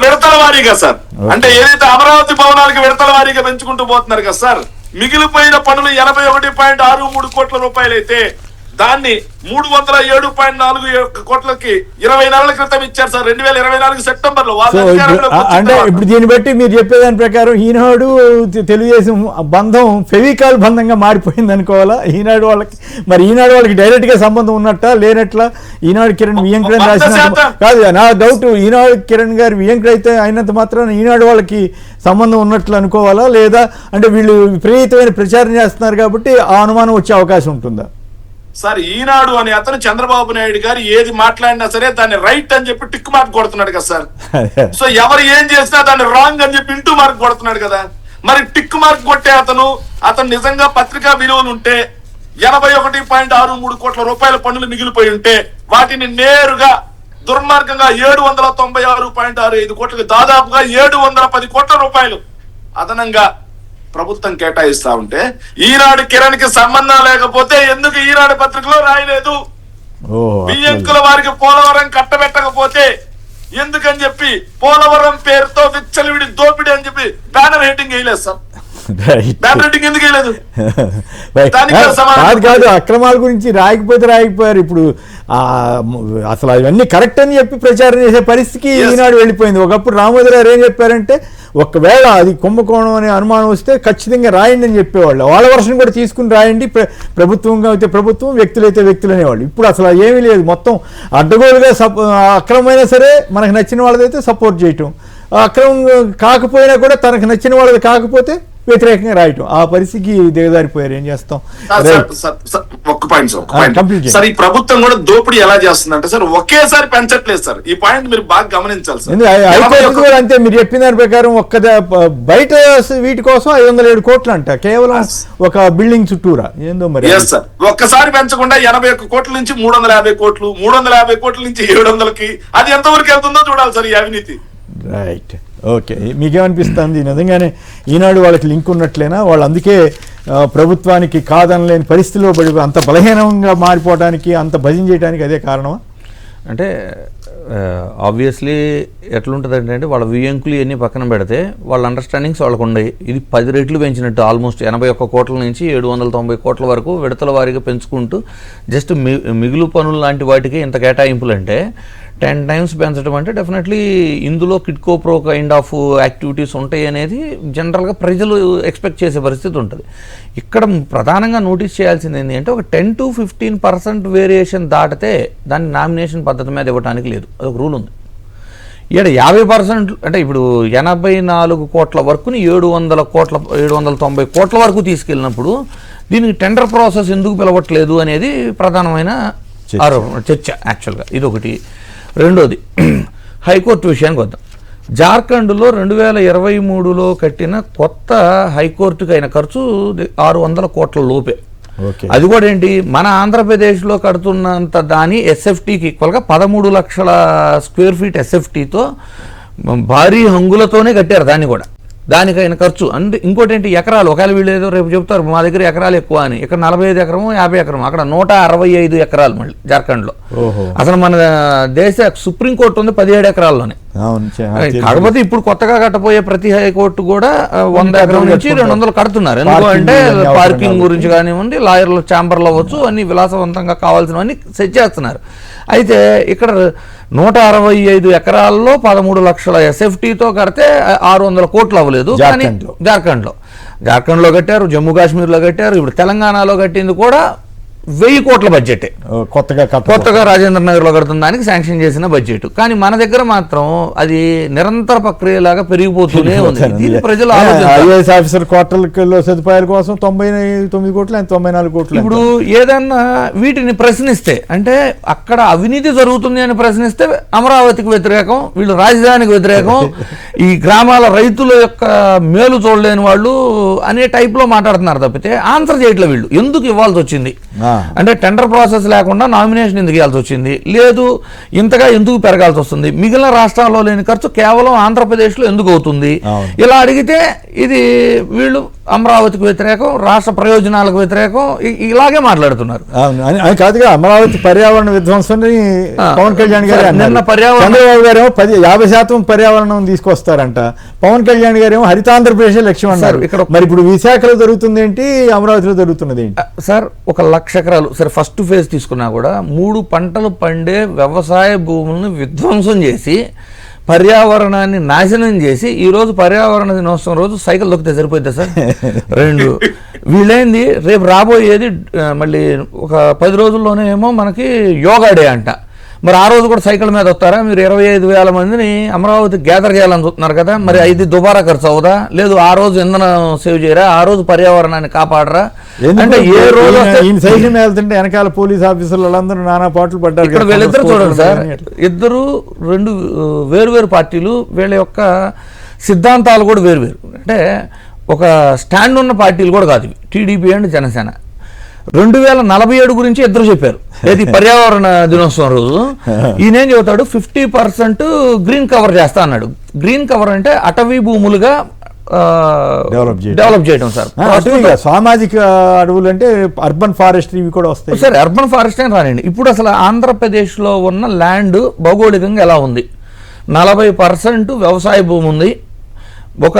విడతల వారీగా సార్. అంటే ఏదైతే అమరావతి భవనాలకి విడతల వారీగా పెంచుకుంటూ పోతున్నారు కదా సార్, మిగిలిపోయిన పనులు 81.63 కోట్ల రూపాయలు అయితే దాన్ని 307.41 కోట్లకి 20 నెలల క్రితం ఇచ్చారు సార్, 2024 సెప్టెంబర్లో. అంటే ఇప్పుడు దీన్ని బట్టి మీరు చెప్పేదాని ప్రకారం ఈనాడు తెలుగుదేశం బంధం ఫెవికాల్ బంధంగా మారిపోయింది అనుకోవాలా ఈనాడు వాళ్ళకి? మరి ఈనాడు వాళ్ళకి డైరెక్ట్ గా సంబంధం ఉన్నట్ట లేనట్లా? ఈనాడు కిరణ్ వియంకుడు రాసిన కాదు నా డౌట్, ఈనాడు కిరణ్ గారు వియంకుడు అయితే అయినంత మాత్రం ఈనాడు వాళ్ళకి సంబంధం ఉన్నట్లు అనుకోవాలా, లేదా అంటే వీళ్ళు విపరీతమైన ప్రచారం చేస్తున్నారు కాబట్టి ఆ అనుమానం వచ్చే అవకాశం ఉంటుందా? సార్ ఈనాడు అని అతను చంద్రబాబు నాయుడు గారు ఏది మాట్లాడినా సరే దాన్ని రైట్ అని చెప్పి టిక్ మార్క్ కొడుతున్నాడు కదా సార్. సో ఎవరు ఏం చేసినా దాన్ని రాంగ్ అని చెప్పి ఇంటూ మార్క్ కొడుతున్నాడు కదా. మరి టిక్ మార్క్ కొట్టే అతను నిజంగా పత్రికా విలువలు ఉంటే 81.63 కోట్ల రూపాయల పన్నులు మిగిలిపోయి ఉంటే వాటిని నేరుగా దుర్మార్గంగా 796.65 కోట్లకి దాదాపుగా 710 కోట్ల రూపాయలు అదనంగా ప్రభుత్వం కేటాయిస్తా ఉంటే ఈనాడు కిరణ్ కి సంబంధం లేకపోతే ఎందుకు ఈనాడు పత్రికలో రాయలేదు? బియ్యంకుల వారికి పోలవరం కట్టబెట్టకపోతే ఎందుకని చెప్పి పోలవరం పేరుతో విచ్చలవిడి దోపిడి అని చెప్పి బ్యానర్ హెడ్డింగ్ వేయలేదు సార్. బ్యానర్ హెడ్డింగ్ ఎందుకు వేయలేదు? కాదు అక్రమాల గురించి రాయకపోయారు. ఇప్పుడు అసలు అవన్నీ కరెక్ట్ అని చెప్పి ప్రచారం చేసే పరిస్థితికి ఈనాడు వెళ్ళిపోయింది. ఒకప్పుడు రామోజీ గారు ఏం చెప్పారంటే ఒకవేళ అది కుంభకోణం అనే అనుమానం వస్తే ఖచ్చితంగా రాయండి అని చెప్పేవాళ్ళు. వాళ్ళ వర్షం కూడా తీసుకుని రాయండి, ప్రభుత్వంగా అయితే ప్రభుత్వం, వ్యక్తులైతే వ్యక్తులు అనేవాళ్ళు. ఇప్పుడు అసలు ఏమీ లేదు, మొత్తం అడ్డగోలుగా అక్రమమైనా సరే మనకు నచ్చిన వాళ్ళదైతే సపోర్ట్ చేయటం, అక్రమం కాకపోయినా కూడా తనకు నచ్చిన వాళ్ళది కాకపోతే వ్యతిరేకంగా రాయటం, ఆ పరిస్థితికి దిగజారిపోయారు. ఏం చేస్తాం? ఒక్క పాయింట్ సార్, ఈ ప్రభుత్వం కూడా దోపిడీ ఎలా చేస్తుందంటే సార్ ఒకేసారి పెంచట్లేదు సార్. ఈ పాయింట్ మీరు బాగా గమనించాలి సార్. హైకోర్టు కూడా అంతే, మీరు చెప్పిన దాని ప్రకారం బయట వీటి కోసం 507 కోట్లు అంట కేవలం ఒక బిల్డింగ్ చుట్టూరా. ఏందో మరి సార్ ఒక్కసారి పెంచకుండా 81 కోట్ల నుంచి 350 కోట్లు, 350 కోట్ల నుంచి 700కి అది ఎంతవరకు వెళ్తుందో చూడాలి సార్ ఈ అవినీతి. Right, okay. మీకేమనిపిస్తుంది? నిజంగానే ఈనాడు వాళ్ళకి లింక్ ఉన్నట్లేనా? వాళ్ళు అందుకే ప్రభుత్వానికి కాదనలేని పరిస్థితిలో పడి అంత బలహీనంగా మారిపోవడానికి, అంత భజన చేయడానికి అదే కారణమా? అంటే ఆబ్వియస్లీ ఎట్లుంటుంది అంటే వాళ్ళ వియంకులు ఇవన్నీ పక్కన పెడితే వాళ్ళ అండర్స్టాండింగ్స్ వాళ్ళకు ఉన్నాయి. ఇది 10 రెట్లు పెంచినట్టు, ఆల్మోస్ట్ 81 కోట్ల నుంచి 790 కోట్ల వరకు విడతల వారీగా పెంచుకుంటూ జస్ట్ మిగులు పనులు లాంటి వాటికి ఇంత కేటాయింపులు అంటే 10 times పెంచడం అంటే డెఫినెట్లీ ఇందులో కిడ్కో ప్రో కైండ్ ఆఫ్ యాక్టివిటీస్ ఉంటాయి అనేది జనరల్గా ప్రజలు ఎక్స్పెక్ట్ చేసే పరిస్థితి ఉంటుంది. ఇక్కడ ప్రధానంగా నోటీస్ చేయాల్సింది ఏంటి అంటే ఒక 10 to 15% వేరియేషన్ దాటితే దాన్ని నామినేషన్ పద్ధతి మీద ఇవ్వడానికి లేదు, అదొక రూల్ ఉంది. ఇక్కడ 50% అంటే ఇప్పుడు 84 కోట్ల వరకుని 790 కోట్ల వరకు తీసుకెళ్ళినప్పుడు దీనికి టెండర్ ప్రాసెస్ ఎందుకు పిలవట్లేదు అనేది ప్రధానమైన చర్చ యాక్చువల్గా. ఇది ఒకటి. రెండోది హైకోర్టు విషయానికి వద్దాం. జార్ఖండ్లో 2023లో కట్టిన కొత్త హైకోర్టుకి అయిన ఖర్చు 600 కోట్ల లోపే. అది కూడా ఏంటి, మన ఆంధ్రప్రదేశ్లో కడుతున్నంత దాని ఎస్ఎఫ్టీకి ఈక్వల్గా 13 లక్షల స్క్వేర్ ఫీట్ ఎస్ఎఫ్టీతో భారీ హంగులతోనే కట్టారు దాన్ని కూడా. దానికైన ఖర్చు అండ్ ఇంకోటి ఏంటి, ఎకరాలు. ఒకవేళ వీళ్ళు ఏదో రేపు చెప్తారు మా దగ్గర ఎకరాలు ఎక్కువ అని, ఇక్కడ 45 ఎకరము 50 ఎకరము, అక్కడ 165 ఎకరాలు మళ్ళీ జార్ఖండ్లో. అసలు మన దేశ సుప్రీంకోర్టు ఉంది 17 ఎకరాల్లోనే. కాకపోతే ఇప్పుడు కొత్తగా కట్టబోయే ప్రతి హైకోర్టు కూడా 100 ఎకరం నుంచి 200 కడుతున్నారు. ఎందుకంటే పార్కింగ్ గురించి కానివ్వండి, లాయర్ల ఛాంబర్లు అవ్వచ్చు, అన్ని విలాసవంతంగా కావాల్సినవన్నీ సెట్ చేస్తున్నారు. అయితే ఇక్కడ 165 ఎకరాల్లో 13 లక్షల ఎస్ఎఫ్టీతో కడితే 600 కోట్లు అవ్వలేదు. కానీ జార్ఖండ్లో కట్టారు, జమ్మూ కాశ్మీర్లో కట్టారు, ఇప్పుడు తెలంగాణలో కట్టింది కూడా 1000 కోట్ల బడ్జెటే కొత్తగా రాజేంద్ర నగర్ లో కడుతున్న దానికి శాంక్షన్ చేసిన బడ్జెట్. కానీ మన దగ్గర మాత్రం అది నిరంతర ప్రక్రియలాగా పెరిగిపోతూనే ఉంది. దీన్ని ప్రజలు ఐఏఎస్ ఆఫీసర్ క్వార్టర్ల సదుపాయాల కోసం 99 కోట్లు 94 కోట్లు. ఇప్పుడు ఏదన్నా వీటిని ప్రశ్నిస్తే, అంటే అక్కడ అవినీతి జరుగుతుంది అని ప్రశ్నిస్తే అమరావతికి వ్యతిరేకం, వీళ్ళు రాజధానికి వ్యతిరేకం, ఈ గ్రామాల రైతుల యొక్క మేలు చూడలేని వాళ్ళు అనే టైప్ లో మాట్లాడుతున్నారు తప్పితే ఆన్సర్ చేయట్లేదు. వీళ్ళు ఎందుకు ఇవ్వాల్సి వచ్చింది అంటే టెండర్ ప్రాసెస్ లేకుండా నామినేషన్ ఎందుకు ఇవ్వాల్సి వచ్చింది, లేదు ఇంతగా ఎందుకు పెరగాల్సి వస్తుంది, మిగిలిన రాష్ట్రాల్లో లేని ఖర్చు కేవలం ఆంధ్రప్రదేశ్లో ఎందుకు అవుతుంది, ఇలా అడిగితే ఇది వీళ్ళు అమరావతికి వ్యతిరేకం, రాష్ట్ర ప్రయోజనాలకు వ్యతిరేకం, ఇలాగే మాట్లాడుతున్నారు. కాదుగా అమరావతి పర్యావరణ విధ్వంసాన్ని పవన్ కళ్యాణ్ గారు నిన్న చంద్రబాబు గారేమో 50% పర్యావరణం తీసుకొస్తారంట, పవన్ కళ్యాణ్ గారేమో హరితాంధ్రప్రదేశ్ లక్ష్యం అన్నారు. మరి ఇప్పుడు విశాఖలో జరుగుతుంది ఏంటి, అమరావతిలో జరుగుతున్నది ఏంటి సార్? 1,00,000 ఎకరాలు సరే ఫస్ట్ ఫేజ్ తీసుకున్నా కూడా 3 పంటలు పండే వ్యవసాయ భూములను విధ్వంసం చేసి పర్యావరణాన్ని నాశనం చేసి ఈరోజు పర్యావరణ దినోత్సవం రోజు సైకిల్ దొక్కితే సరిపోద్దా సార్? 2 వీళ్ళేంది రేపు రాబోయేది మళ్ళీ ఒక 10 రోజుల్లోనే ఏమో మనకి యోగా డే అంట. మరి ఆ రోజు కూడా సైకిల్ మీద వస్తారా మీరు? 25,000 మందిని అమరావతి గ్యాదర్ చేయాలని చూస్తున్నారు కదా, మరి ఇది దుబారా ఖర్చు అవుదా? లేదు ఆ రోజు ఇంధనం సేవ్ చేయరా, ఆ రోజు పర్యావరణాన్ని కాపాడరా? అంటే ఏ రోజు సైకిల్ మీద వెళ్తుంటే వెనకాల పోలీస్ ఆఫీసర్లు వాళ్ళందరూ నానా పాటలు పడ్డారు. ఇక్కడ వీళ్ళిద్దరు చూడండి సార్, ఇద్దరు 2 వేరు పార్టీలు, వీళ్ళ యొక్క సిద్ధాంతాలు కూడా వేరు. అంటే ఒక స్టాండ్ ఉన్న పార్టీలు కూడా కాదు, టీడీపీ అండ్ జనసేన. 2047 గురించి ఇద్దరు చెప్పారు, ఏది పర్యావరణ దినోత్సవం రోజు. ఈయనేం చెబుతాడు, 50% గ్రీన్ కవర్ చేస్తా అన్నాడు. గ్రీన్ కవర్ అంటే అటవీ భూములుగా డెవలప్ చేయడం సార్. సామాజిక అడవులు అంటే అర్బన్ ఫారెస్ట్ ఇవి కూడా వస్తాయి సార్. అర్బన్ ఫారెస్ట్ అని రానండి. ఇప్పుడు అసలు ఆంధ్రప్రదేశ్లో ఉన్న ల్యాండ్ భౌగోళికంగా ఎలా ఉంది? 40% వ్యవసాయ భూమి ఉంది, ఒక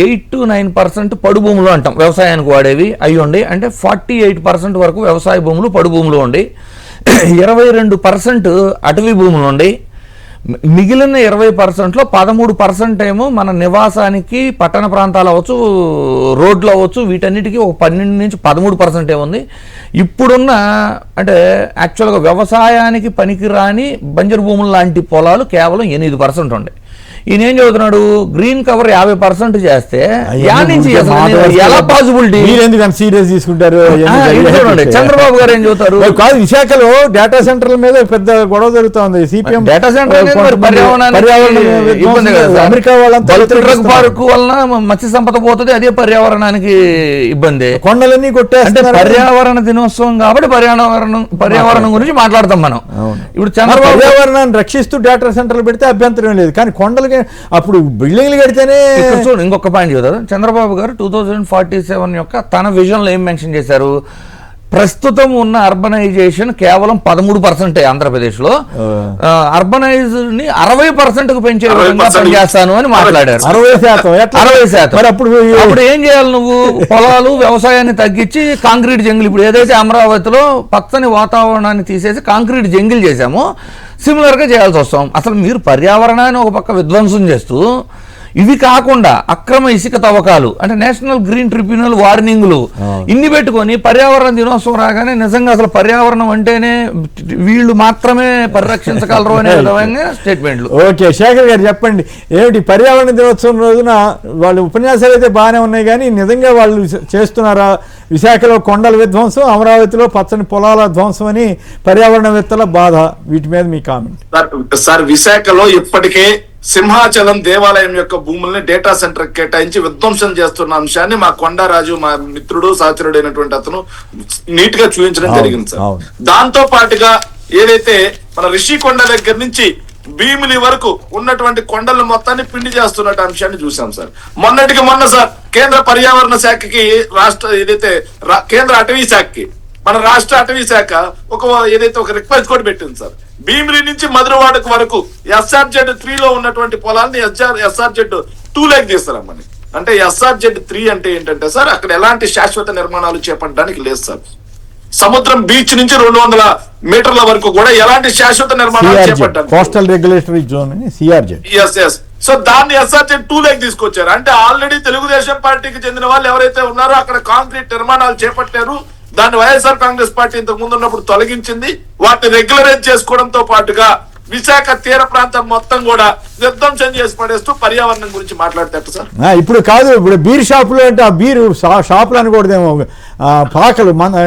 8 to 9% పడు భూములు అంటాం వ్యవసాయానికి వాడేవి అయ్యండి. అంటే 48% వరకు వ్యవసాయ భూములు పడు భూములు ఉండి, 22% అటవీ భూములు ఉండి, మిగిలిన 20%లో 13% ఏమో మన నివాసానికి పట్టణ ప్రాంతాలు అవ్వచ్చు, రోడ్లు అవ్వచ్చు, వీటన్నిటికీ ఒక 12 నుంచి 13% ఏముంది. ఇప్పుడున్న అంటే యాక్చువల్గా వ్యవసాయానికి పనికిరాని బంజరు భూములు లాంటి పొలాలు కేవలం 8% ఉండే. ఈయన ఏం చదువుతున్నాడు, గ్రీన్ కవర్ 50% చేస్తే ఎలా పాసిబిలిటీ? సీరియస్ తీసుకుంటారు. చంద్రబాబు గారు ఏం చదువుతారు? కాదు, విశాఖలో డేటా సెంటర్ల మీద పెద్ద గొడవ జరుగుతుంది. సిపిఎం డేటా సెంటర్ అమెరికా వాళ్ళంతా డ్రగ్ పార్క్ వలన మత్స్య సంపద పోతుంది, అదే పర్యావరణానికి ఇబ్బంది. కొండలన్నీ కొట్టేస్తే పర్యావరణ దినోత్సవం కాబట్టి పర్యావరణం గురించి మాట్లాడతాం మనం. ఇప్పుడు పర్యావరణాన్ని రక్షిస్తూ డేటా సెంటర్లు పెడితే అభ్యంతరం లేదు, కానీ కొండలకి అప్పుడు బిల్డింగ్లు కడితేనే. చూడండి ఇంకొక పాయింట్ చెబుతారు. చంద్రబాబు గారు 2047 యొక్క తన విజన్లో ఏం మెన్షన్ చేశారు? ప్రస్తుతం ఉన్న అర్బనైజేషన్ కేవలం 13% ఆంధ్రప్రదేశ్లో, అర్బనైజ్ ని 60% పెంచే విధంగా పనిచేస్తాను అని మాట్లాడారు. 60%. అప్పుడు ఏం చేయాలి నువ్వు? పొలాలు వ్యవసాయాన్ని తగ్గించి కాంక్రీట్ జంగిల్, ఇప్పుడు ఏదైతే అమరావతిలో పచ్చని వాతావరణాన్ని తీసేసి కాంక్రీట్ జంగిల్ చేశామో సిమిలర్గా చేయాల్సి వస్తాం. అసలు మీరు పర్యావరణాన్ని ఒక పక్క విధ్వంసం చేస్తూ, ఇవి కాకుండా అక్రమ ఇసుక తవ్వకాలు, అంటే నేషనల్ గ్రీన్ ట్రిబ్యునల్ వార్నింగ్లు ఇన్ని పెట్టుకొని పర్యావరణ దినోత్సవం రాగానే నిజంగా అసలు పర్యావరణం అంటేనే వీళ్ళు మాత్రమే పరిరక్షించగలరు అనే విధంగా స్టేట్మెంట్లు. ఓకే, శేఖర్ గారు చెప్పండి, ఏమిటి పర్యావరణ దినోత్సవం రోజున వాళ్ళ ఉపన్యాసాలు అయితే బాగానే ఉన్నాయి, కానీ నిజంగా వాళ్ళు చేస్తున్నారా? విశాఖలో కొండల విధ్వంసం, అమరావతిలో పచ్చని పొలాల ధ్వంసం అని పర్యావరణవేత్తల బాధ, వీటి మీద మీ కామెంట్. సార్, విశాఖలో ఇప్పటికే సింహాచలం దేవాలయం యొక్క భూముల్ని డేటా సెంటర్ కేటాయించి విధ్వంసం చేస్తున్న అంశాన్ని మా కొండారాజు, మా మిత్రుడు సహచరుడు అయినటువంటి అతను నీట్ గా చూపించడం జరిగింది సార్. దాంతో పాటుగా ఏదైతే మన రిషికొండ దగ్గర నుంచి భీమిలి వరకు ఉన్నటువంటి కొండల మొత్తాన్ని పిండి చేస్తున్నట్టు అంశాన్ని చూసాం సార్. మొన్నటికి మొన్న సార్ కేంద్ర పర్యావరణ శాఖకి కేంద్ర అటవీ శాఖకి మన రాష్ట్ర అటవీ శాఖ ఒక రిక్వెస్ట్ కూడా పెట్టింది సార్. భీమిలి నుంచి మధురవాడకు వరకు SRZ3 లో ఉన్నటువంటి పొలాన్ని SRZ2 లోకి తీస్తారమ్మని. అంటే SRZ3 అంటే ఏంటంటే సార్, అక్కడ ఎలాంటి శాశ్వత నిర్మాణాలు చేపట్టడానికి లేదు సార్. సముద్రం బీచ్ నుంచి 200 మీటర్ల వరకు కూడా ఎలాంటి శాశ్వత నిర్మాణాలు చేపట్టాలి. Coastal regulatory zone CRZ. So దాన్ని SRZ2 లోకి తీసుకొచ్చారు. అంటే ఆల్రెడీ తెలుగుదేశం పార్టీకి చెందిన వాళ్ళు ఎవరైతే ఉన్నారో అక్కడ కాంక్రీట్ నిర్మాణాలు చేపట్టారు, దాన్ని వైఎస్ఆర్ కాంగ్రెస్ పార్టీ ఇంతకు ముందు ఉన్నప్పుడు తొలగించింది. వాటిని రెగ్యులరైజ్ చేసుకోవడంతో పాటుగా విశాఖ తీర ప్రాంతం మొత్తం కూడా నిర్ధ్వంసం చేసి పడేస్తూ పర్యావరణం గురించి మాట్లాడతారు సార్. ఇప్పుడు కాదు, ఇప్పుడు బీర్ షాపులు అంటే ఆ బీరు షాపులు అనకూడదేమో, పాకలు మన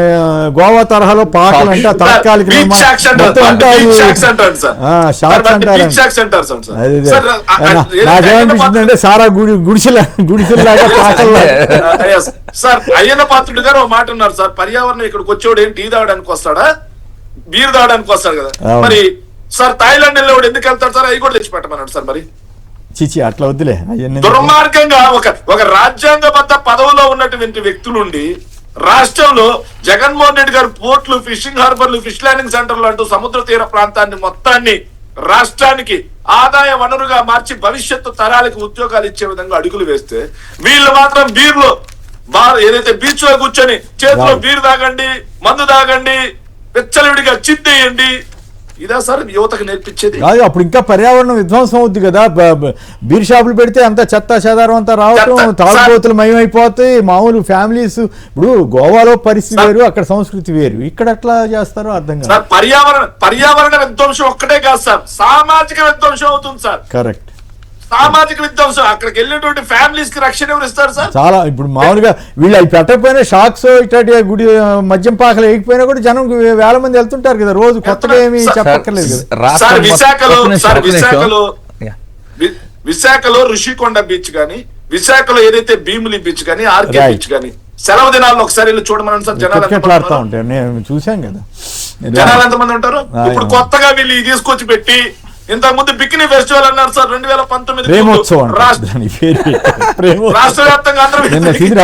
గోవా తరహాలో పాకలు అంటే తాత్కాలిక నాకేమనిపిస్తుంది అంటే సారా గుడిసెలాగా పాకలు. సార్ అయ్యన్న పాత్రుడు గారు ఒక మాట ఉన్నారు సార్, పర్యావరణం ఇక్కడికి వచ్చేవాడు ఏంటి టీ తాగడానికి వస్తాడా, బీర్ తాగడానికి వస్తాడు కదా. మరి సార్ థాయిలాండ్ వెళ్ళేవాడు ఎందుకు వెళ్తాడు సార్, అవి కూడా తెచ్చిపెట్టమన్నాడు సార్. మరి చిచి అట్లా వద్దులే. దుర్మార్గంగా ఒక రాజ్యాంగబద్ధ పదవిలో ఉన్నటువంటి వ్యక్తులుండి రాష్ట్రంలో జగన్మోహన్ రెడ్డి గారు పోర్టులు, ఫిషింగ్ హార్బర్లు, ఫిష్ ల్యాండింగ్ సెంటర్లు అంటూ సముద్ర తీర ప్రాంతాన్ని మొత్తాన్ని రాష్ట్రానికి ఆదాయ వనరుగా మార్చి భవిష్యత్తు తరాలకు ఉద్యోగాలు ఇచ్చే విధంగా అడుగులు వేస్తే వీళ్ళు మాత్రం బీర్లు ఏదైతే బీచ్ లో కూర్చొని చేతిలో బీర్ తాగండి, మందు తాగండి, వెచ్చలవిడిగా చిత్తేయండి, ఇదా సార్ యువతకు నేర్పించేది? కాదు, అప్పుడు ఇంకా పర్యావరణం విధ్వంసం అవుద్ది కదా. బీర్ షాపులు పెడితే అంత చెత్త చెదారం అంతా రావటం, తాగుబోతులు మయమైపోతాయి, మామూలు ఫ్యామిలీస్. ఇప్పుడు గోవాలో పరిస్థితి వేరు, అక్కడ సంస్కృతి వేరు, ఇక్కడ ఎట్లా చేస్తారో అర్థం కాదు. పర్యావరణ విధ్వంసం ఒక్కటే కాదు సార్, సామాజిక విధ్వంసం అవుతుంది సార్. కరెక్ట్, సామాజిక విధ్వంసం. అక్కడికి వెళ్ళినటువంటి ఫ్యామిలీస్ కి రక్షణ ఎవరు ఇస్తారు సార్? చాలా ఇప్పుడు మామూలుగా వీళ్ళు అవి పెట్టకపోయినా షాక్స్ ఇట్లాంటి గుడి మద్యం పాకలు వేయకపోయినా కూడా జనం వేల మంది వెళ్తుంటారు కదా రోజు, కొత్తగా ఏమి చెప్పక్కర్లేదు కదా. సార్ విశాఖలో ఋషికొండ బీచ్ గానీ, విశాఖలో ఏదైతే భీములి బీచ్ గానీ, ఆర్కే బీచ్ గానీ సెలవు దినాల్లో ఒకసారి వెళ్ళి చూడమని సార్. జనాలు ఉంటారు, నేను చూసాం కదా, జనాలు ఎంతమంది ఉంటారు. ఇప్పుడు కొత్తగా వీళ్ళు తీసుకొచ్చి పెట్టి ఇంతకు ముందు బికినీ ఫెస్టివల్ అన్నారు సార్ 2019 రాష్ట్ర వ్యాప్తంగా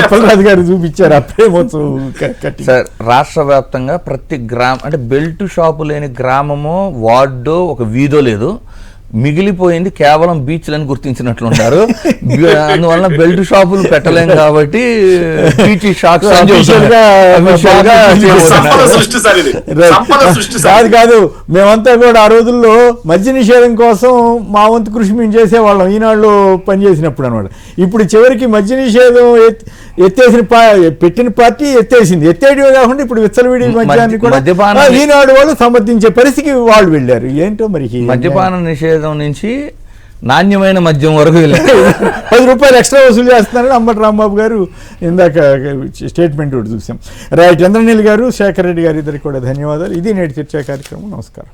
అప్పలరాజు గారు చూపించారు ఆ ప్రేమోత్సవం. సార్ రాష్ట్ర వ్యాప్తంగా ప్రతి అంటే బెల్ట్ షాపు లేని గ్రామమో వార్డో ఒక వీధో లేదు, మిగిలిపోయింది కేవలం బీచ్లని గుర్తించినట్లుంటారు. అందువల్ల బెల్ట్ షాపులు పెట్టలేం కాబట్టి బీచ్ షాప్స్ కాదు. మేమంతా కూడా ఆ రోజుల్లో మద్య నిషేధం కోసం మా వంతు కృషి మేము చేసేవాళ్ళం ఈనాళ్ళు పనిచేసినప్పుడు అనమాట. ఇప్పుడు చివరికి మద్య నిషేధం పెట్టిన పార్టీ ఎత్తేయడమే కాకుండా ఇప్పుడు విచ్చలవిడి మద్యాన్ని కూడా ఈనాడు వాళ్ళు సమర్థించే పరిస్థితికి వాళ్ళు వెళ్ళారు. ఏంటో మరి మద్యపాన నిషేధం నుంచి నాణ్యమైన మద్యం వరకు ₹10 ఎక్స్ట్రా వసూలు చేస్తున్నారని అంబటి రాంబాబు గారు ఇందాక స్టేట్మెంట్ కూడా చూసాం. రైట్, చంద్రనీల్ గారు, శేఖర్ రెడ్డి గారు ఇద్దరికి కూడా ధన్యవాదాలు. ఇది నేటి చర్చా కార్యక్రమం. నమస్కారం.